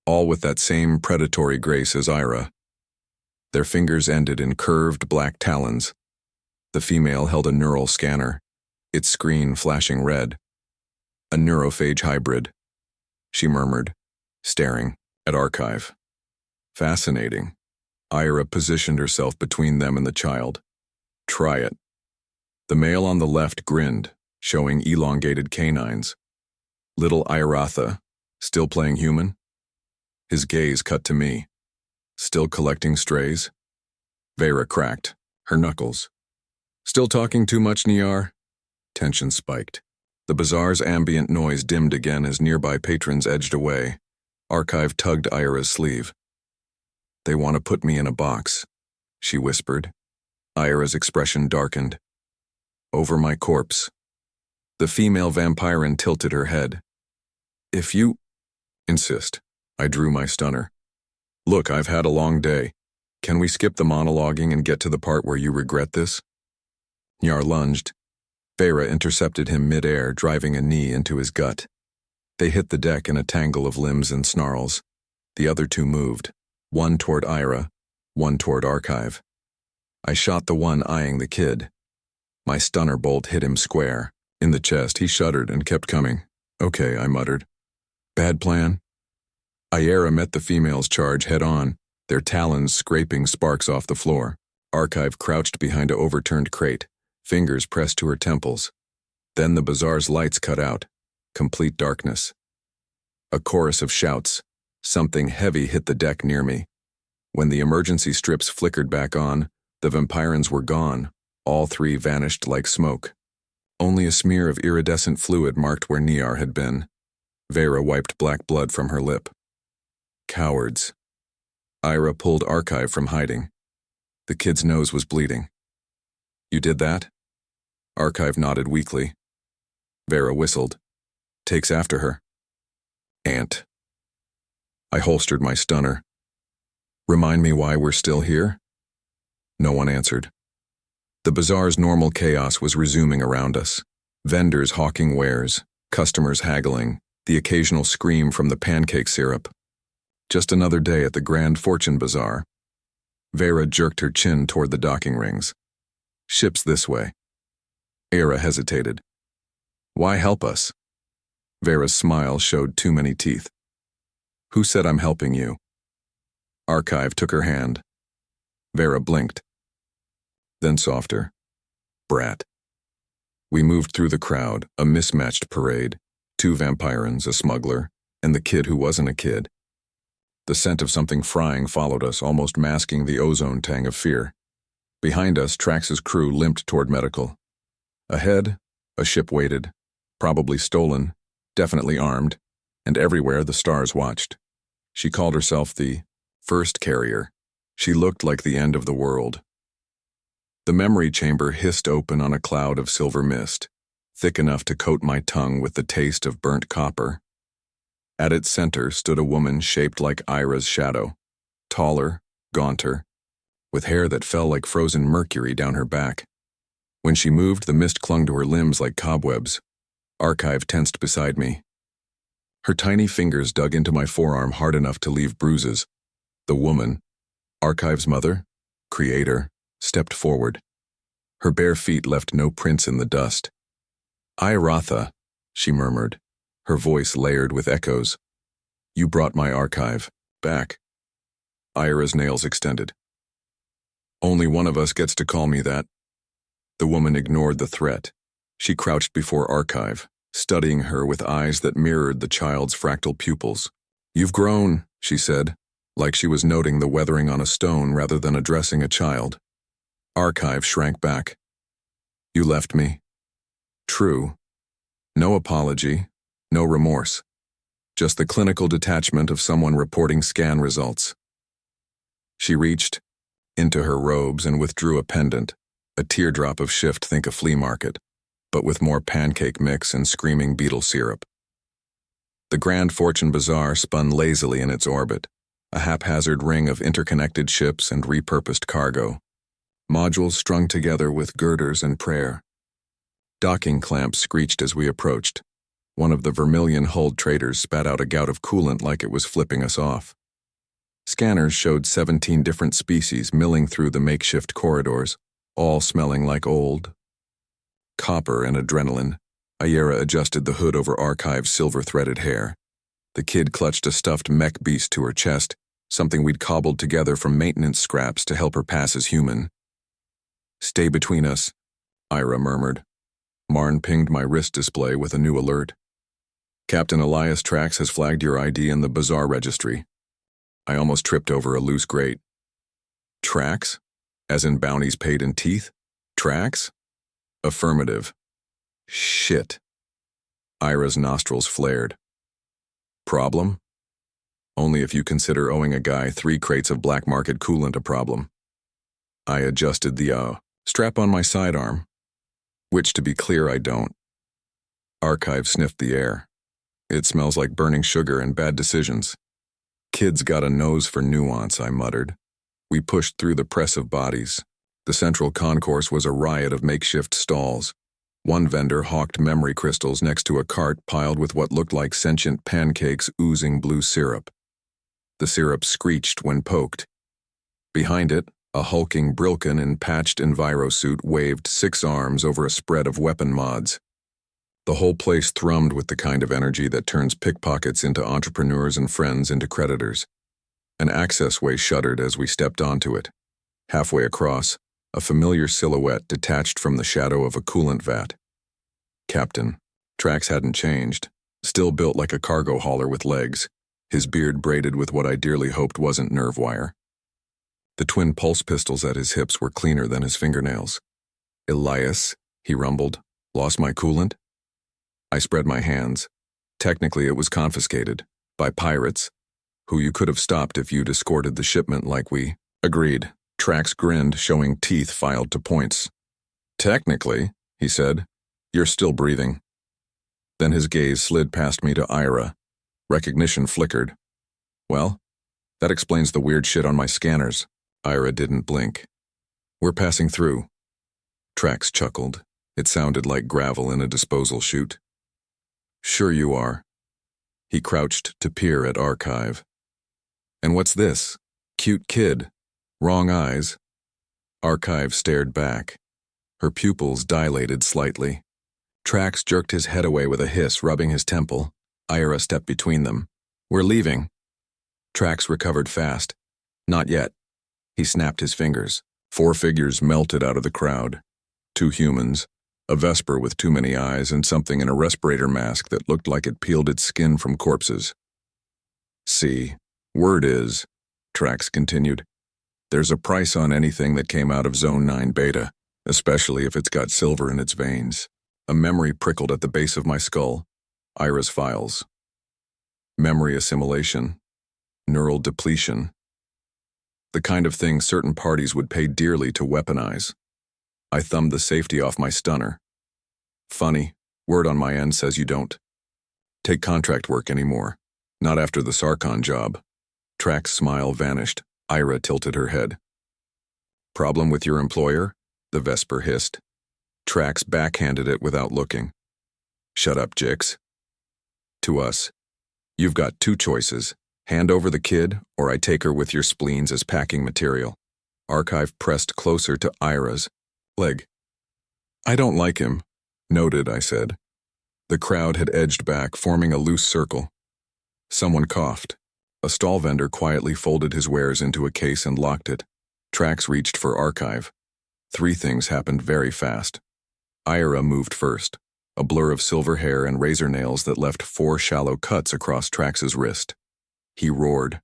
All with that same predatory grace as Ira. Their fingers ended in curved black talons. The female held a neural scanner, its screen flashing red. A neurophage hybrid," she murmured, staring at Archive. "Fascinating." Ira positioned herself between them and the child. "Try it." The male on the left grinned, showing elongated canines. Little Iratha, still playing human? His gaze cut to me. "Still collecting strays?" Vera cracked, her knuckles. "Still talking too much, Niar?" Tension spiked. The bazaar's ambient noise dimmed again as nearby patrons edged away. Archive tugged Ira's sleeve. "They want to put me in a box," she whispered. Ira's expression darkened. "Over my corpse." The female vampirin tilted her head. "If you insist." I drew my stunner. "Look, I've had a long day. Can we skip the monologuing and get to the part where you regret this?" Nyar lunged. Vera intercepted him mid-air, driving a knee into his gut. They hit the deck in a tangle of limbs and snarls. The other 2 moved, one toward Ira, one toward Archive. I shot the one eyeing the kid. My stunner bolt hit him square. In the chest, he shuddered and kept coming. "Okay," I muttered. "Bad plan?" Ayera met the female's charge head-on, their talons scraping sparks off the floor. Archive crouched behind an overturned crate, fingers pressed to her temples. Then the bazaar's lights cut out. Complete darkness. A chorus of shouts. Something heavy hit the deck near me. When the emergency strips flickered back on, the vampirins were gone. All 3 vanished like smoke. Only a smear of iridescent fluid marked where Niar had been. Vera wiped black blood from her lip. "Cowards." Ira pulled Archive from hiding. The kid's nose was bleeding. "You did that?" Archive nodded weakly. Vera whistled. "Takes after her." "Ant." I holstered my stunner. "Remind me why we're still here?" No one answered. The bazaar's normal chaos was resuming around us. Vendors hawking wares, customers haggling, the occasional scream from the pancake syrup. Just another day at the Grand Fortune Bazaar. Vera jerked her chin toward the docking rings. "Ship's this way." Era hesitated. "Why help us?" Vera's smile showed too many teeth. "Who said I'm helping you?" Archive took her hand. Vera blinked. Then softer. "Brat." We moved through the crowd, a mismatched parade, 2 vampirans, a smuggler, and the kid who wasn't a kid. The scent of something frying followed us, almost masking the ozone tang of fear. Behind us, Trax's crew limped toward medical. Ahead, a ship waited, probably stolen, definitely armed, and everywhere the stars watched. She called herself the first carrier. She looked like the end of the world. The memory chamber hissed open on a cloud of silver mist, thick enough to coat my tongue with the taste of burnt copper. At its center stood a woman shaped like Ira's shadow, taller, gaunter, with hair that fell like frozen mercury down her back. When she moved, the mist clung to her limbs like cobwebs. Archive tensed beside me. Her tiny fingers dug into my forearm hard enough to leave bruises. The woman, Archive's mother, creator, stepped forward. Her bare feet left no prints in the dust. "Iratha," she murmured, her voice layered with echoes. "You brought my archive back." Ira's nails extended. "Only one of us gets to call me that." The woman ignored the threat. She crouched before Archive, studying her with eyes that mirrored the child's fractal pupils. "You've grown," she said, like she was noting the weathering on a stone rather than addressing a child. Archive shrank back. "You left me." True. No apology, no remorse. Just the clinical detachment of someone reporting scan results. She reached into her robes and withdrew a pendant, a teardrop of shift, think a flea market, but with more pancake mix and screaming beetle syrup. The Grand Fortune Bazaar spun lazily in its orbit, a haphazard ring of interconnected ships and repurposed cargo, modules strung together with girders and prayer. Docking clamps screeched as we approached. One of the vermilion-hulled traders spat out a gout of coolant like it was flipping us off. Scanners showed 17 different species milling through the makeshift corridors, all smelling like old copper and adrenaline. Ayera adjusted the hood over Archive's silver-threaded hair. The kid clutched a stuffed mech beast to her chest, something we'd cobbled together from maintenance scraps to help her pass as human. "Stay between us," Ira murmured. Marn pinged my wrist display with a new alert. "Captain Elias Trax has flagged your ID in the bazaar registry." I almost tripped over a loose grate. "Trax? As in bounties paid in teeth? Trax?" "Affirmative." "Shit." Ira's nostrils flared. "Problem? Only if you consider owing a guy 3 crates of black market coolant a problem." I adjusted the strap on my sidearm, which, to be clear, I don't. Archive sniffed the air. "It smells like burning sugar and bad decisions." "Kid's got a nose for nuance," I muttered. We pushed through the press of bodies. The central concourse was a riot of makeshift stalls. One vendor hawked memory crystals next to a cart piled with what looked like sentient pancakes oozing blue syrup. The syrup screeched when poked. Behind it, a hulking Brilken in patched envirosuit waved 6 arms over a spread of weapon mods. The whole place thrummed with the kind of energy that turns pickpockets into entrepreneurs and friends into creditors. An accessway shuddered as we stepped onto it. Halfway across, a familiar silhouette detached from the shadow of a coolant vat. Captain. Trax hadn't changed, still built like a cargo hauler with legs, his beard braided with what I dearly hoped wasn't nerve wire. The twin pulse pistols at his hips were cleaner than his fingernails. "Elias," he rumbled, "lost my coolant?" I spread my hands. Technically, it was confiscated. By pirates, who you could have stopped if you'd escorted the shipment like we agreed. Trax grinned, showing teeth filed to points. "Technically," he said, "you're still breathing." Then his gaze slid past me to Ira. Recognition flickered. "Well, that explains the weird shit on my scanners." Ira didn't blink. "We're passing through." Trax chuckled. It sounded like gravel in a disposal chute. "Sure you are." He crouched to peer at Archive. "And what's this? Cute kid. Wrong eyes." Archive stared back. Her pupils dilated slightly. Trax jerked his head away with a hiss, rubbing his temple. Ira stepped between them. "We're leaving." Trax recovered fast. "Not yet." He snapped his fingers. 4 figures melted out of the crowd. 2 humans, A Vesper with too many eyes and something in a respirator mask that looked like it peeled its skin from corpses. See, word is, Trax continued, there's a price on anything that came out of Zone 9 Beta, especially if it's got silver in its veins. A memory prickled at the base of my skull. Ira's files. Memory assimilation. Neural depletion. The kind of thing certain parties would pay dearly to weaponize. I thumbed the safety off my stunner. Funny, word on my end says you don't take contract work anymore. Not after the Sarkon job. Trax's smile vanished. Ira tilted her head. Problem with your employer? The Vesper hissed. Trax backhanded it without looking. Shut up, Jix. To us. You've got two choices. Hand over the kid, or I take her with your spleens as packing material. Archive pressed closer to Ira's leg. I don't like him. Noted, I said. The crowd had edged back, forming a loose circle. Someone coughed. A stall vendor quietly folded his wares into a case and locked it. Trax reached for Archive. Three things happened very fast. Ira moved first, a blur of silver hair and razor nails that left 4 shallow cuts across Trax's wrist. He roared.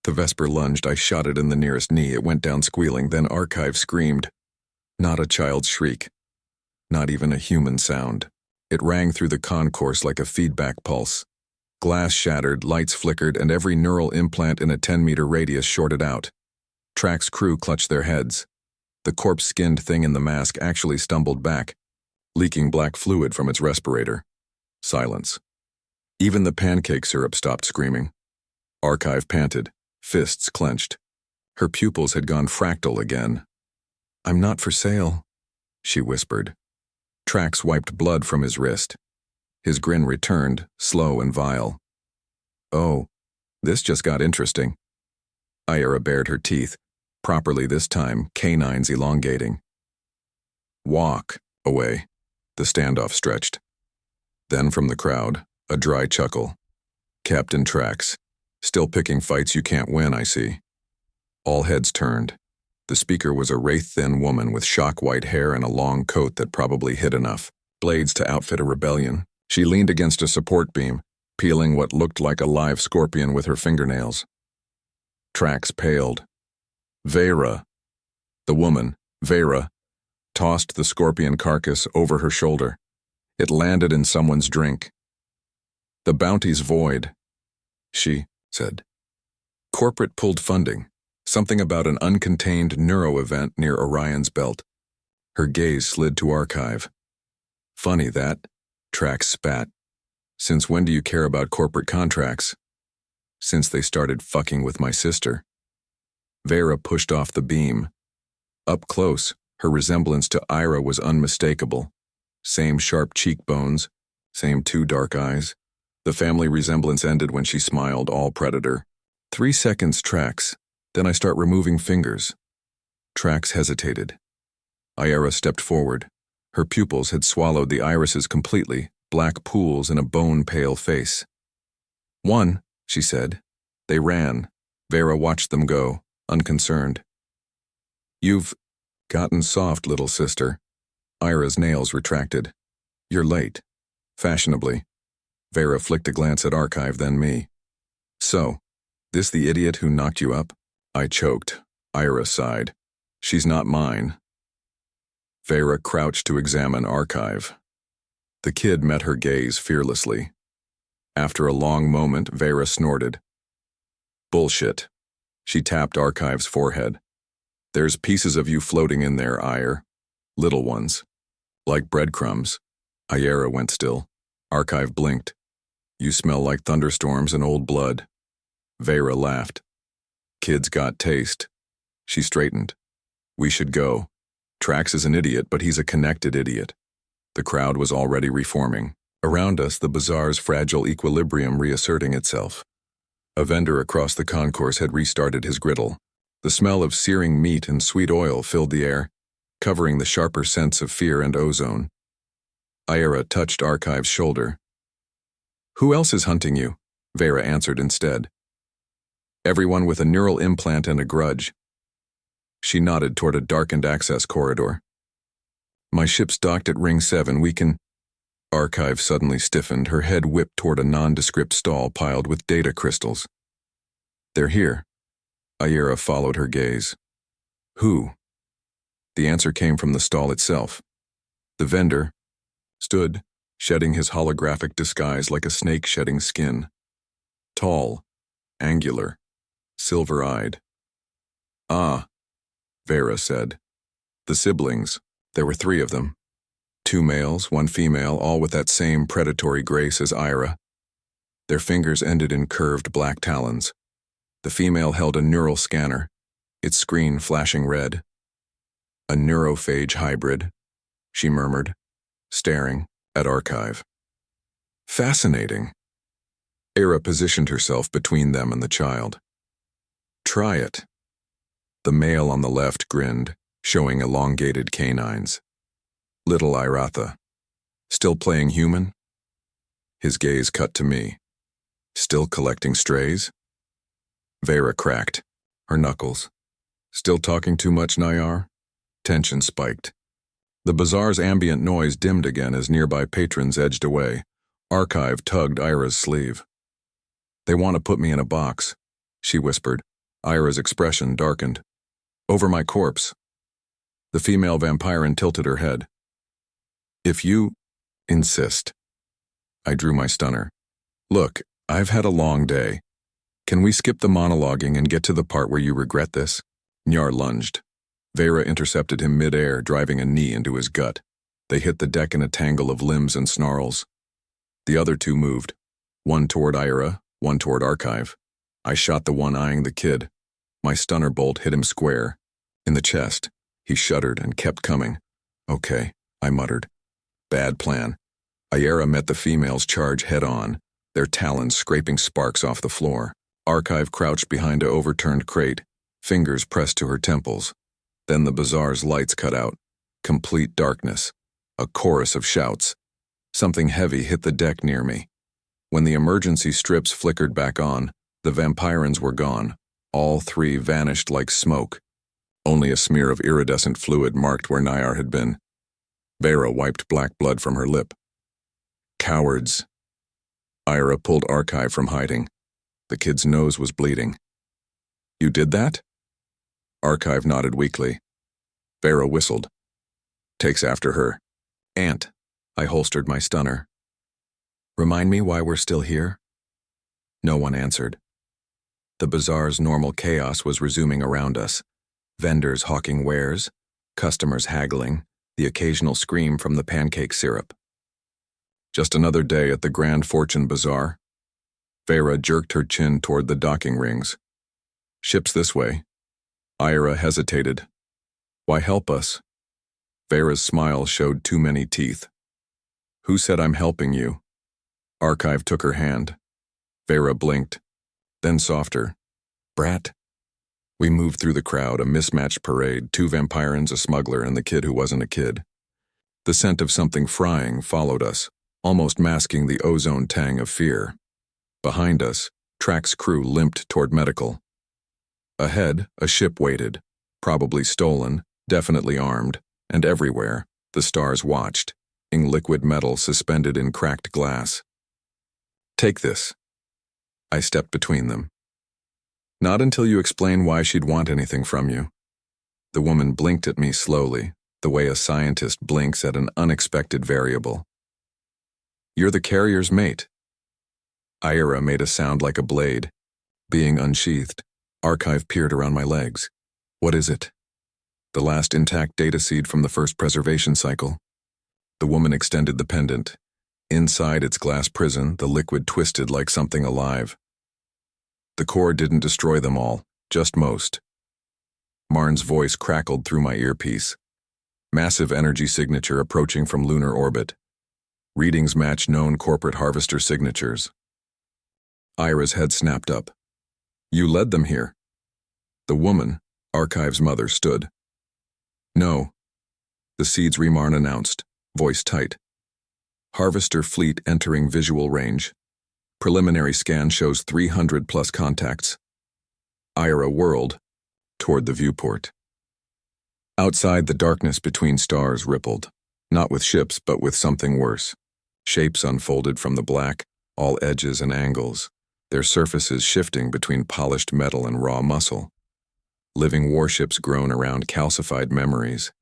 The Vesper lunged. I shot it in the nearest knee. It went down squealing, then Archive screamed. Not a child's shriek. Not even a human sound. It rang through the concourse like a feedback pulse. Glass shattered, lights flickered, and every neural implant in a 10-meter radius shorted out. Trax's crew clutched their heads. The corpse-skinned thing in the mask actually stumbled back, leaking black fluid from its respirator. Silence. Even the pancake syrup stopped screaming. Archive panted, fists clenched. Her pupils had gone fractal again. I'm not for sale, she whispered. Trax wiped blood from his wrist. His grin returned, slow and vile. Oh, this just got interesting. Ira bared her teeth, properly this time, canines elongating. Walk away. The standoff stretched. Then from the crowd, a dry chuckle. Captain Trax. Still picking fights you can't win, I see. All heads turned. The speaker was a wraith-thin woman with shock-white hair and a long coat that probably hid enough blades to outfit a rebellion. She leaned against a support beam, peeling what looked like a live scorpion with her fingernails. Trax paled. Vera. The woman, Vera, tossed the scorpion carcass over her shoulder. It landed in someone's drink. The bounty's void, she said. Corporate pulled funding. Something about an uncontained neuro event near Orion's belt. Her gaze slid to Archive. Funny that, Trax spat. Since when do you care about corporate contracts? Since they started fucking with my sister. Vera pushed off the beam. Up close, her resemblance to Ira was unmistakable. Same sharp cheekbones, same 2 dark eyes. The family resemblance ended when she smiled, all predator. 3 seconds, Trax. Then I start removing fingers. Trax hesitated. Ira stepped forward. Her pupils had swallowed the irises completely, black pools in a bone-pale face. 1, she said. They ran. Vera watched them go, unconcerned. You've gotten soft, little sister. Ira's nails retracted. You're late. Fashionably. Vera flicked a glance at Archive, then me. So, this the idiot who knocked you up? I choked. Ira sighed. She's not mine. Vera crouched to examine Archive. The kid met her gaze fearlessly. After a long moment, Vera snorted. Bullshit. She tapped Archive's forehead. There's pieces of you floating in there, Ire. Little ones. Like breadcrumbs. Ira went still. Archive blinked. You smell like thunderstorms and old blood. Vera laughed. Kid's got taste. She straightened. We should go. Trax is an idiot, but he's a connected idiot. The crowd was already reforming. Around us, the bazaar's fragile equilibrium reasserting itself. A vendor across the concourse had restarted his griddle. The smell of searing meat and sweet oil filled the air, covering the sharper scents of fear and ozone. Ira touched Archive's shoulder. Who else is hunting you? Vera answered instead. Everyone with a neural implant and a grudge. She nodded toward a darkened access corridor. My ship's docked at Ring 7, we can— Archive suddenly stiffened, her head whipped toward a nondescript stall piled with data crystals. They're here. Aira followed her gaze. Who? The answer came from the stall itself. The vendor stood, shedding his holographic disguise like a snake shedding skin. Tall, angular, silver-eyed. Ah, Vera said. The siblings, there were 3 of them. 2 males, 1 female, all with that same predatory grace as Aira. Their fingers ended in curved black talons. The female held a neural scanner, its screen flashing red. A neurophage hybrid, she murmured, staring at Archive. Fascinating. Aira positioned herself between them and the child. Try it. The male on the left grinned, showing elongated canines. Little Iratha. Still playing human? His gaze cut to me. Still collecting strays? Vera cracked, her knuckles. Still talking too much, Nayar? Tension spiked. The bazaar's ambient noise dimmed again as nearby patrons edged away. Archive tugged Ira's sleeve. They want to put me in a box, she whispered. Ira's expression darkened. Over my corpse. The female vampirin tilted her head. If you insist. I drew my stunner. Look, I've had a long day. Can we skip the monologuing and get to the part where you regret this? Nyar lunged. Vera intercepted him mid-air, driving a knee into his gut. They hit the deck in a tangle of limbs and snarls. The other 2 moved. One toward Ira, one toward Archive. I shot the one eyeing the kid. My stunner bolt hit him square. In the chest. He shuddered and kept coming. Okay, I muttered. Bad plan. Aira met the female's charge head-on, their talons scraping sparks off the floor. Archive crouched behind a overturned crate, fingers pressed to her temples. Then the bazaar's lights cut out. Complete darkness. A chorus of shouts. Something heavy hit the deck near me. When the emergency strips flickered back on, the vampirins were gone. All 3 vanished like smoke. Only a smear of iridescent fluid marked where Nayar had been. Vera wiped black blood from her lip. Cowards. Ira pulled Archive from hiding. The kid's nose was bleeding. You did that? Archive nodded weakly. Vera whistled. Takes after her. Aunt. I holstered my stunner. Remind me why we're still here? No one answered. The bazaar's normal chaos was resuming around us. Vendors hawking wares, customers haggling, the occasional scream from the pancake syrup. Just another day at the Grand Fortune Bazaar. Vera jerked her chin toward the docking rings. Ships this way. Ira hesitated. Why help us? Vera's smile showed too many teeth. Who said I'm helping you? Archive took her hand. Vera blinked, then softer. Brat. We moved through the crowd, a mismatched parade, 2 vampirins, a smuggler, and the kid who wasn't a kid. The scent of something frying followed us, almost masking the ozone tang of fear. Behind us, Track's crew limped toward medical. Ahead, a ship waited, probably stolen, definitely armed, and everywhere, the stars watched, in liquid metal suspended in cracked glass. Take this. I stepped between them. Not until you explain why she'd want anything from you. The woman blinked at me slowly, the way a scientist blinks at an unexpected variable. You're the carrier's mate. Ira made a sound like a blade. Being unsheathed, Archive peered around my legs. What is it? The last intact data seed from the first preservation cycle. The woman extended the pendant. Inside its glass prison, the liquid twisted like something alive. The core didn't destroy them all, just most. Marn's voice crackled through my earpiece. Massive energy signature approaching from lunar orbit. Readings match known corporate harvester signatures. Ira's head snapped up. You led them here. The woman, Archive's mother, stood. No. The seeds Remarn announced, voice tight. Harvester fleet entering visual range. Preliminary scan shows 300 plus contacts. Ira whirled toward the viewport. Outside, the darkness between stars rippled. Not with ships, but with something worse. Shapes unfolded from the black, all edges and angles, their surfaces shifting between polished metal and raw muscle. Living warships grown around calcified memories.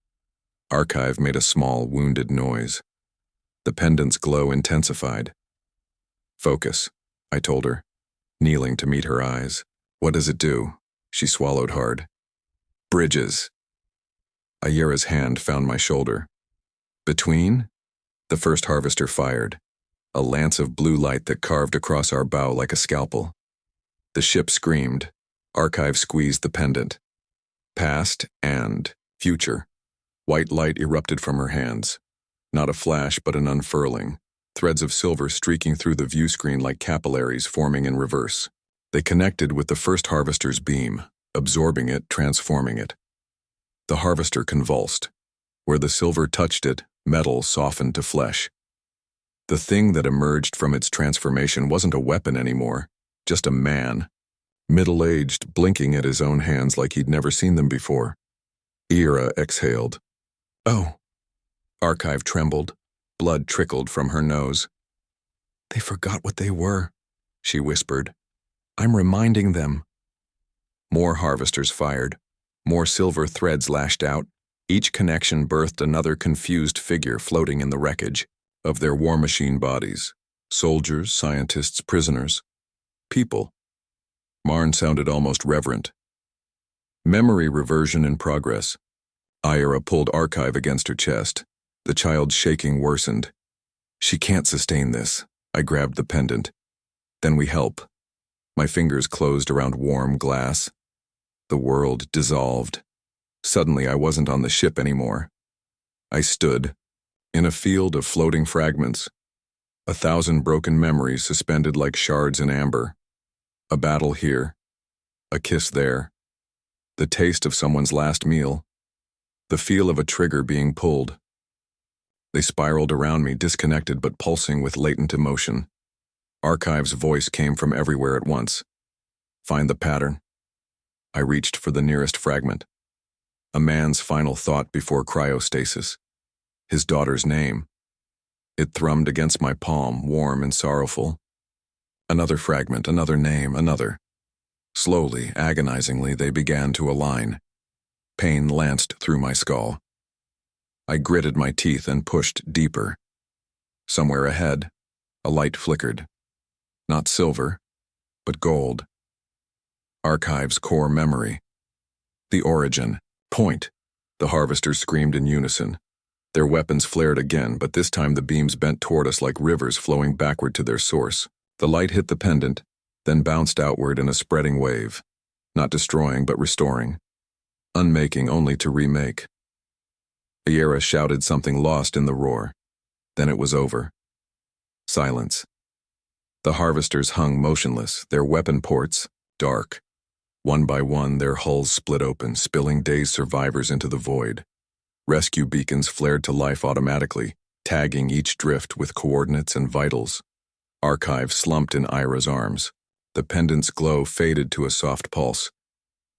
Archive made a small, wounded noise. The pendant's glow intensified. "Focus," I told her, kneeling to meet her eyes. "What does it do?" She swallowed hard. "Bridges." Ayera's hand found my shoulder. "Between?" The first harvester fired, a lance of blue light that carved across our bow like a scalpel. The ship screamed. Archive squeezed the pendant. Past and future. White light erupted from her hands. Not a flash, but an unfurling. Threads of silver streaking through the view screen like capillaries forming in reverse. They connected with the first harvester's beam, absorbing it, transforming it. The harvester convulsed. Where the silver touched it, metal softened to flesh. The thing that emerged from its transformation wasn't a weapon anymore, just a man. Middle-aged, blinking at his own hands like he'd never seen them before. Ayera exhaled. "Oh." Archive trembled. Blood trickled from her nose. "They forgot what they were," she whispered. "I'm reminding them." More harvesters fired. More silver threads lashed out. Each connection birthed another confused figure floating in the wreckage of their war machine bodies. Soldiers, scientists, prisoners. People. Marn sounded almost reverent. Memory reversion in progress. Ayera pulled Archive against her chest. The child's shaking worsened. "She can't sustain this." I grabbed the pendant. "Then we help." My fingers closed around warm glass. The world dissolved. Suddenly I wasn't on the ship anymore. I stood, in a field of floating fragments. 1,000 broken memories suspended like shards in amber. A battle here. A kiss there. The taste of someone's last meal. The feel of a trigger being pulled. They spiraled around me, disconnected but pulsing with latent emotion. Archive's voice came from everywhere at once. "Find the pattern." I reached for the nearest fragment. A man's final thought before cryostasis. His daughter's name. It thrummed against my palm, warm and sorrowful. Another fragment, another name, another. Slowly, agonizingly, they began to align. Pain lanced through my skull. I gritted my teeth and pushed deeper. Somewhere ahead, a light flickered. Not silver, but gold. Archive's core memory. The origin. Point. The harvesters screamed in unison. Their weapons flared again, but this time the beams bent toward us like rivers flowing backward to their source. The light hit the pendant, then bounced outward in a spreading wave. Not destroying, but restoring. Unmaking only to remake. Ayera shouted something lost in the roar. Then it was over. Silence. The harvesters hung motionless, their weapon ports dark. One by one, their hulls split open, spilling dazed survivors into the void. Rescue beacons flared to life automatically, tagging each drift with coordinates and vitals. Archive slumped in Ayera's arms. The pendant's glow faded to a soft pulse.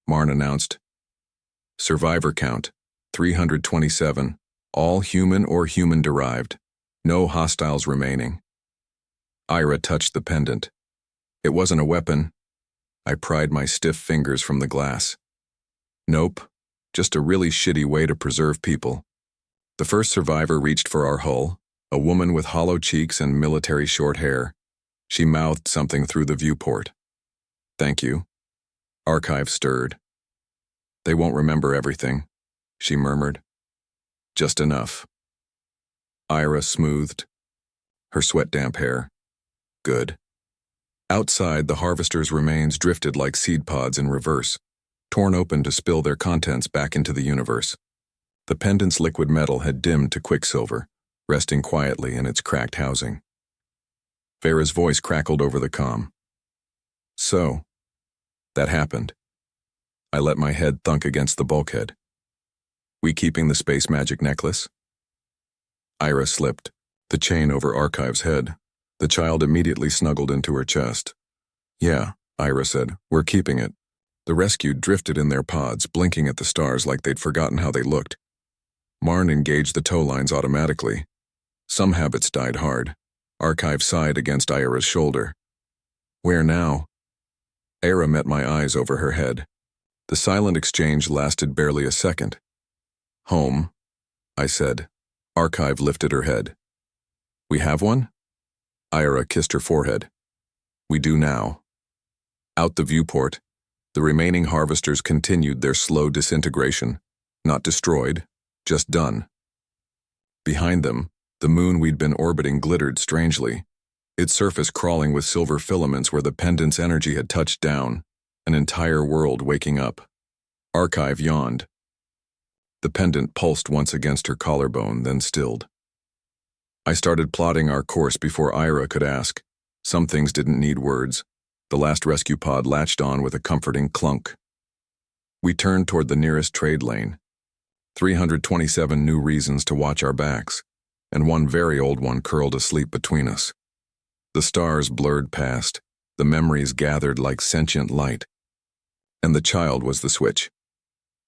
Marn announced, "Survivor count, 327, all human or human-derived. No hostiles remaining." Ayera touched the pendant. It wasn't a weapon. I pried my stiff fingers from the glass. Nope, just a really shitty way to preserve people. The first survivor reached for our hull, a woman with hollow cheeks and military short hair. She mouthed something through the viewport. "Thank you." Archive stirred. "They won't remember everything," she murmured. "Just enough." Ayera smoothed her sweat-damp hair. "Good." Outside, the harvester's remains drifted like seed pods in reverse, torn open to spill their contents back into the universe. The pendant's liquid metal had dimmed to quicksilver, resting quietly in its cracked housing. Vera's voice crackled over the comm. "So, that happened." I let my head thunk against the bulkhead. "We keeping the space magic necklace?" Ayera slipped, the chain over Archive's head. The child immediately snuggled into her chest. "Yeah," Ayera said, "we're keeping it." The rescued drifted in their pods, blinking at the stars like they'd forgotten how they looked. Marn engaged the tow lines automatically. Some habits died hard. Archive sighed against Ira's shoulder. Where now? Ira met my eyes over her head. The silent exchange lasted barely a second. Home, I said. Archive lifted her head. We have one? Ira kissed her forehead. We do now. Out the viewport, the remaining harvesters continued their slow disintegration. Not destroyed, just done. Behind them, the moon we'd been orbiting glittered strangely, its surface crawling with silver filaments where the pendant's energy had touched down, an entire world waking up. Archive yawned. The pendant pulsed once against her collarbone, then stilled. I started plotting our course before Ira could ask. Some things didn't need words. The last rescue pod latched on with a comforting clunk. We turned toward the nearest trade lane. 327 new reasons to watch our backs, and one very old one curled asleep between us. The stars blurred past, the memories gathered like sentient light. And the child was the switch.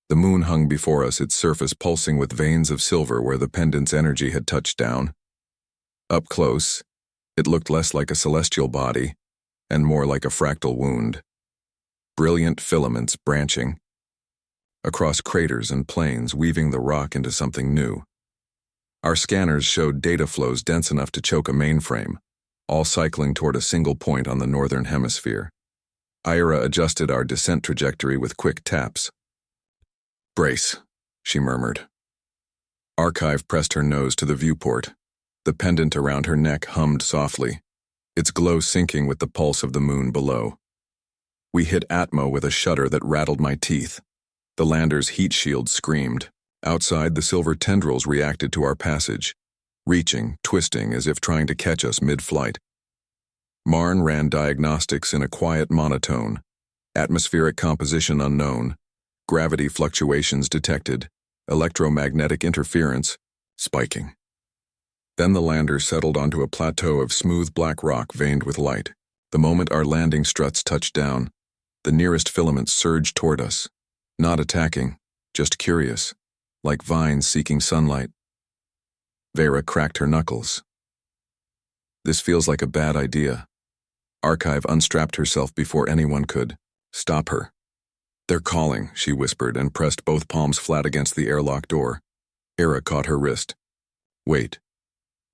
The moon hung before us, its surface pulsing with veins of silver where the pendant's energy had touched down. Up close, it looked less like a celestial body, and more like a fractal wound. Brilliant filaments branching across craters and plains, weaving the rock into something new. Our scanners showed data flows dense enough to choke a mainframe, all cycling toward a single point on the northern hemisphere. Ira adjusted our descent trajectory with quick taps. Brace, she murmured. Archive pressed her nose to the viewport. The pendant around her neck hummed softly, its glow syncing with the pulse of the moon below. We hit Atmo with a shudder that rattled my teeth. The lander's heat shield screamed. Outside, the silver tendrils reacted to our passage, reaching, twisting as if trying to catch us mid-flight. Marn ran diagnostics in a quiet monotone. Atmospheric composition unknown. Gravity fluctuations detected. Electromagnetic interference spiking. Then the lander settled onto a plateau of smooth black rock veined with light. The moment our landing struts touched down, the nearest filaments surged toward us. Not attacking, just curious, like vines seeking sunlight. Vera cracked her knuckles. This feels like a bad idea. Archive unstrapped herself before anyone could stop her. They're calling, she whispered and pressed both palms flat against the airlock door. Ira caught her wrist. Wait.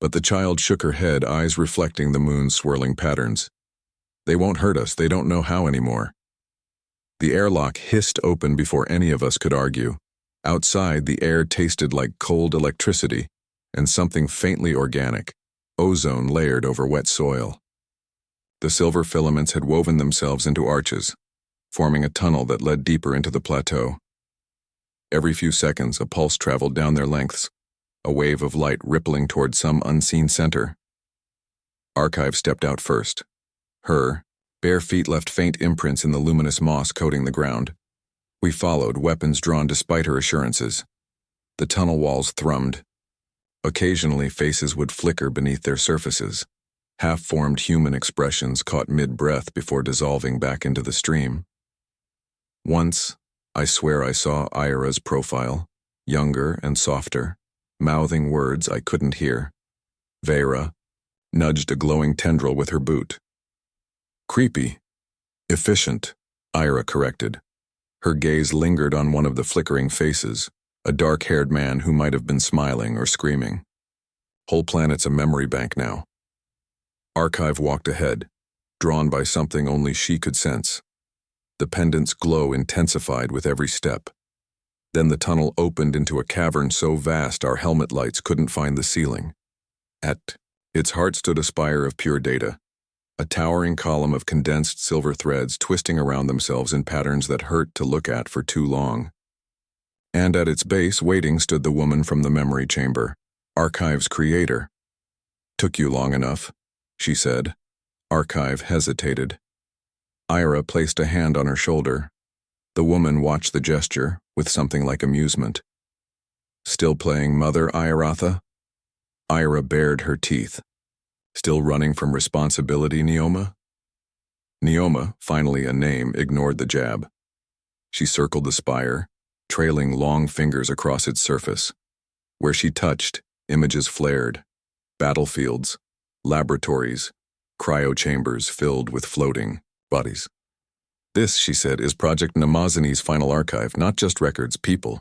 But the child shook her head, eyes reflecting the moon's swirling patterns. They won't hurt us, they don't know how anymore. The airlock hissed open before any of us could argue. Outside, the air tasted like cold electricity and something faintly organic, ozone layered over wet soil. The silver filaments had woven themselves into arches, forming a tunnel that led deeper into the plateau. Every few seconds, a pulse traveled down their lengths, a wave of light rippling toward some unseen center. Archive stepped out first. Her bare feet left faint imprints in the luminous moss coating the ground. We followed, weapons drawn despite her assurances. The tunnel walls thrummed. Occasionally, faces would flicker beneath their surfaces. Half-formed human expressions caught mid-breath before dissolving back into the stream. Once, I swear I saw Ira's profile, younger and softer, mouthing words I couldn't hear. Vera nudged a glowing tendril with her boot. Creepy. Efficient, Ira corrected. Her gaze lingered on one of the flickering faces, a dark-haired man who might have been smiling or screaming. Whole planet's a memory bank now. Archive walked ahead, drawn by something only she could sense. The pendant's glow intensified with every step. Then the tunnel opened into a cavern so vast our helmet lights couldn't find the ceiling. At its heart stood a spire of pure data, a towering column of condensed silver threads twisting around themselves in patterns that hurt to look at for too long. And at its base, waiting, stood the woman from the memory chamber, Archive's creator. Took you long enough, she said. Archive hesitated. Ira placed a hand on her shoulder. The woman watched the gesture with something like amusement. Still playing Mother, Iaratha? Ira bared her teeth. Still running from responsibility, Neoma? Neoma, finally a name, ignored the jab. She circled the spire, trailing long fingers across its surface. Where she touched, images flared. Battlefields, laboratories, cryo-chambers filled with floating bodies. This, she said, is Project Namazani's final archive, not just records, people.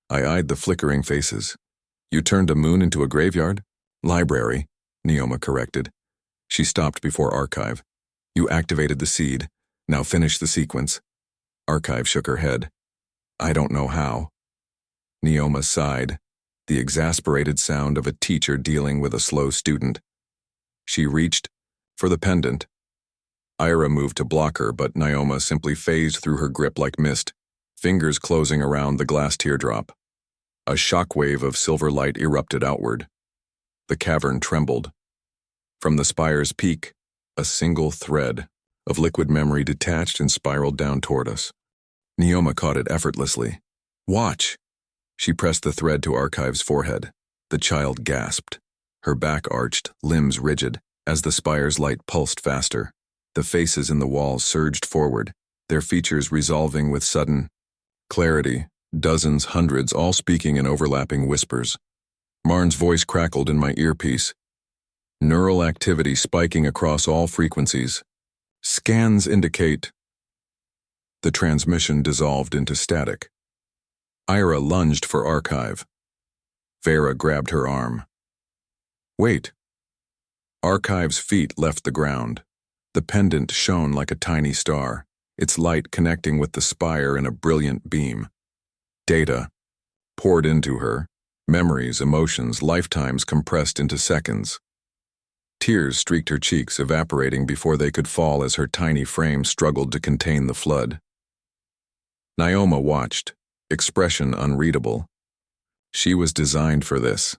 I eyed the flickering faces. You turned a moon into a graveyard? Library, Neoma corrected. She stopped before archive. You activated the seed. Now finish the sequence. Archive shook her head. I don't know how. Neoma sighed, the exasperated sound of a teacher dealing with a slow student. She reached for the pendant. Ira moved to block her, but Neoma simply phased through her grip like mist, fingers closing around the glass teardrop. A shockwave of silver light erupted outward. The cavern trembled. From the spire's peak, a single thread of liquid memory detached and spiraled down toward us. Neoma caught it effortlessly. Watch! She pressed the thread to Archive's forehead. The child gasped, her back arched, limbs rigid, as the spire's light pulsed faster. The faces in the walls surged forward, their features resolving with sudden clarity, dozens, hundreds, all speaking in overlapping whispers. Marn's voice crackled in my earpiece, neural activity spiking across all frequencies. Scans indicate. The transmission dissolved into static. Ira lunged for Archive. Vera grabbed her arm. Wait. Archive's feet left the ground. The pendant shone like a tiny star, its light connecting with the spire in a brilliant beam. Data poured into her, memories, emotions, lifetimes compressed into seconds. Tears streaked her cheeks, evaporating before they could fall as her tiny frame struggled to contain the flood. Neoma watched, expression unreadable. She was designed for this.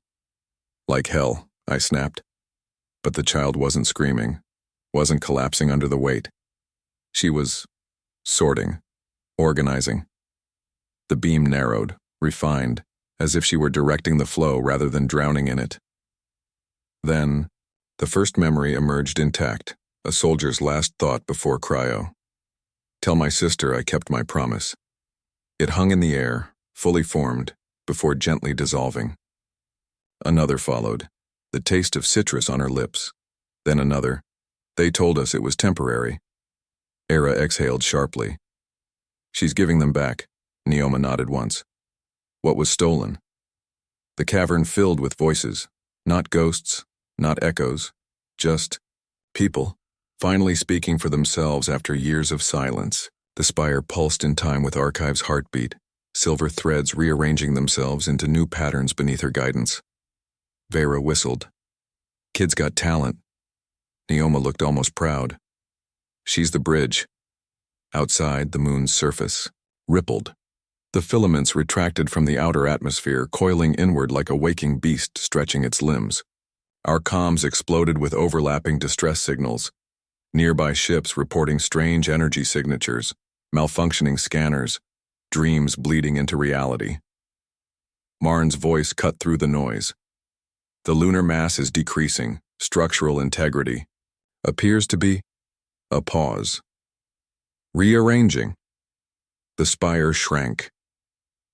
Like hell, I snapped. But the child wasn't screaming, wasn't collapsing under the weight. She was sorting, organizing. The beam narrowed, refined, as if she were directing the flow rather than drowning in it. Then, the first memory emerged intact, a soldier's last thought before cryo. Tell my sister I kept my promise. It hung in the air, fully formed, before gently dissolving. Another followed, the taste of citrus on her lips. Then another. They told us it was temporary. Era exhaled sharply. She's giving them back, Neoma nodded once. What was stolen? The cavern filled with voices, not ghosts, not echoes, just people, finally speaking for themselves after years of silence. The spire pulsed in time with Archive's heartbeat, silver threads rearranging themselves into new patterns beneath her guidance. Vera whistled. Kid's got talent. Neoma looked almost proud. She's the bridge. Outside, the moon's surface rippled. The filaments retracted from the outer atmosphere, coiling inward like a waking beast stretching its limbs. Our comms exploded with overlapping distress signals. Nearby ships reporting strange energy signatures, malfunctioning scanners, dreams bleeding into reality. Marn's voice cut through the noise. The lunar mass is decreasing, structural integrity. Appears to be a pause. Rearranging. The spire shrank.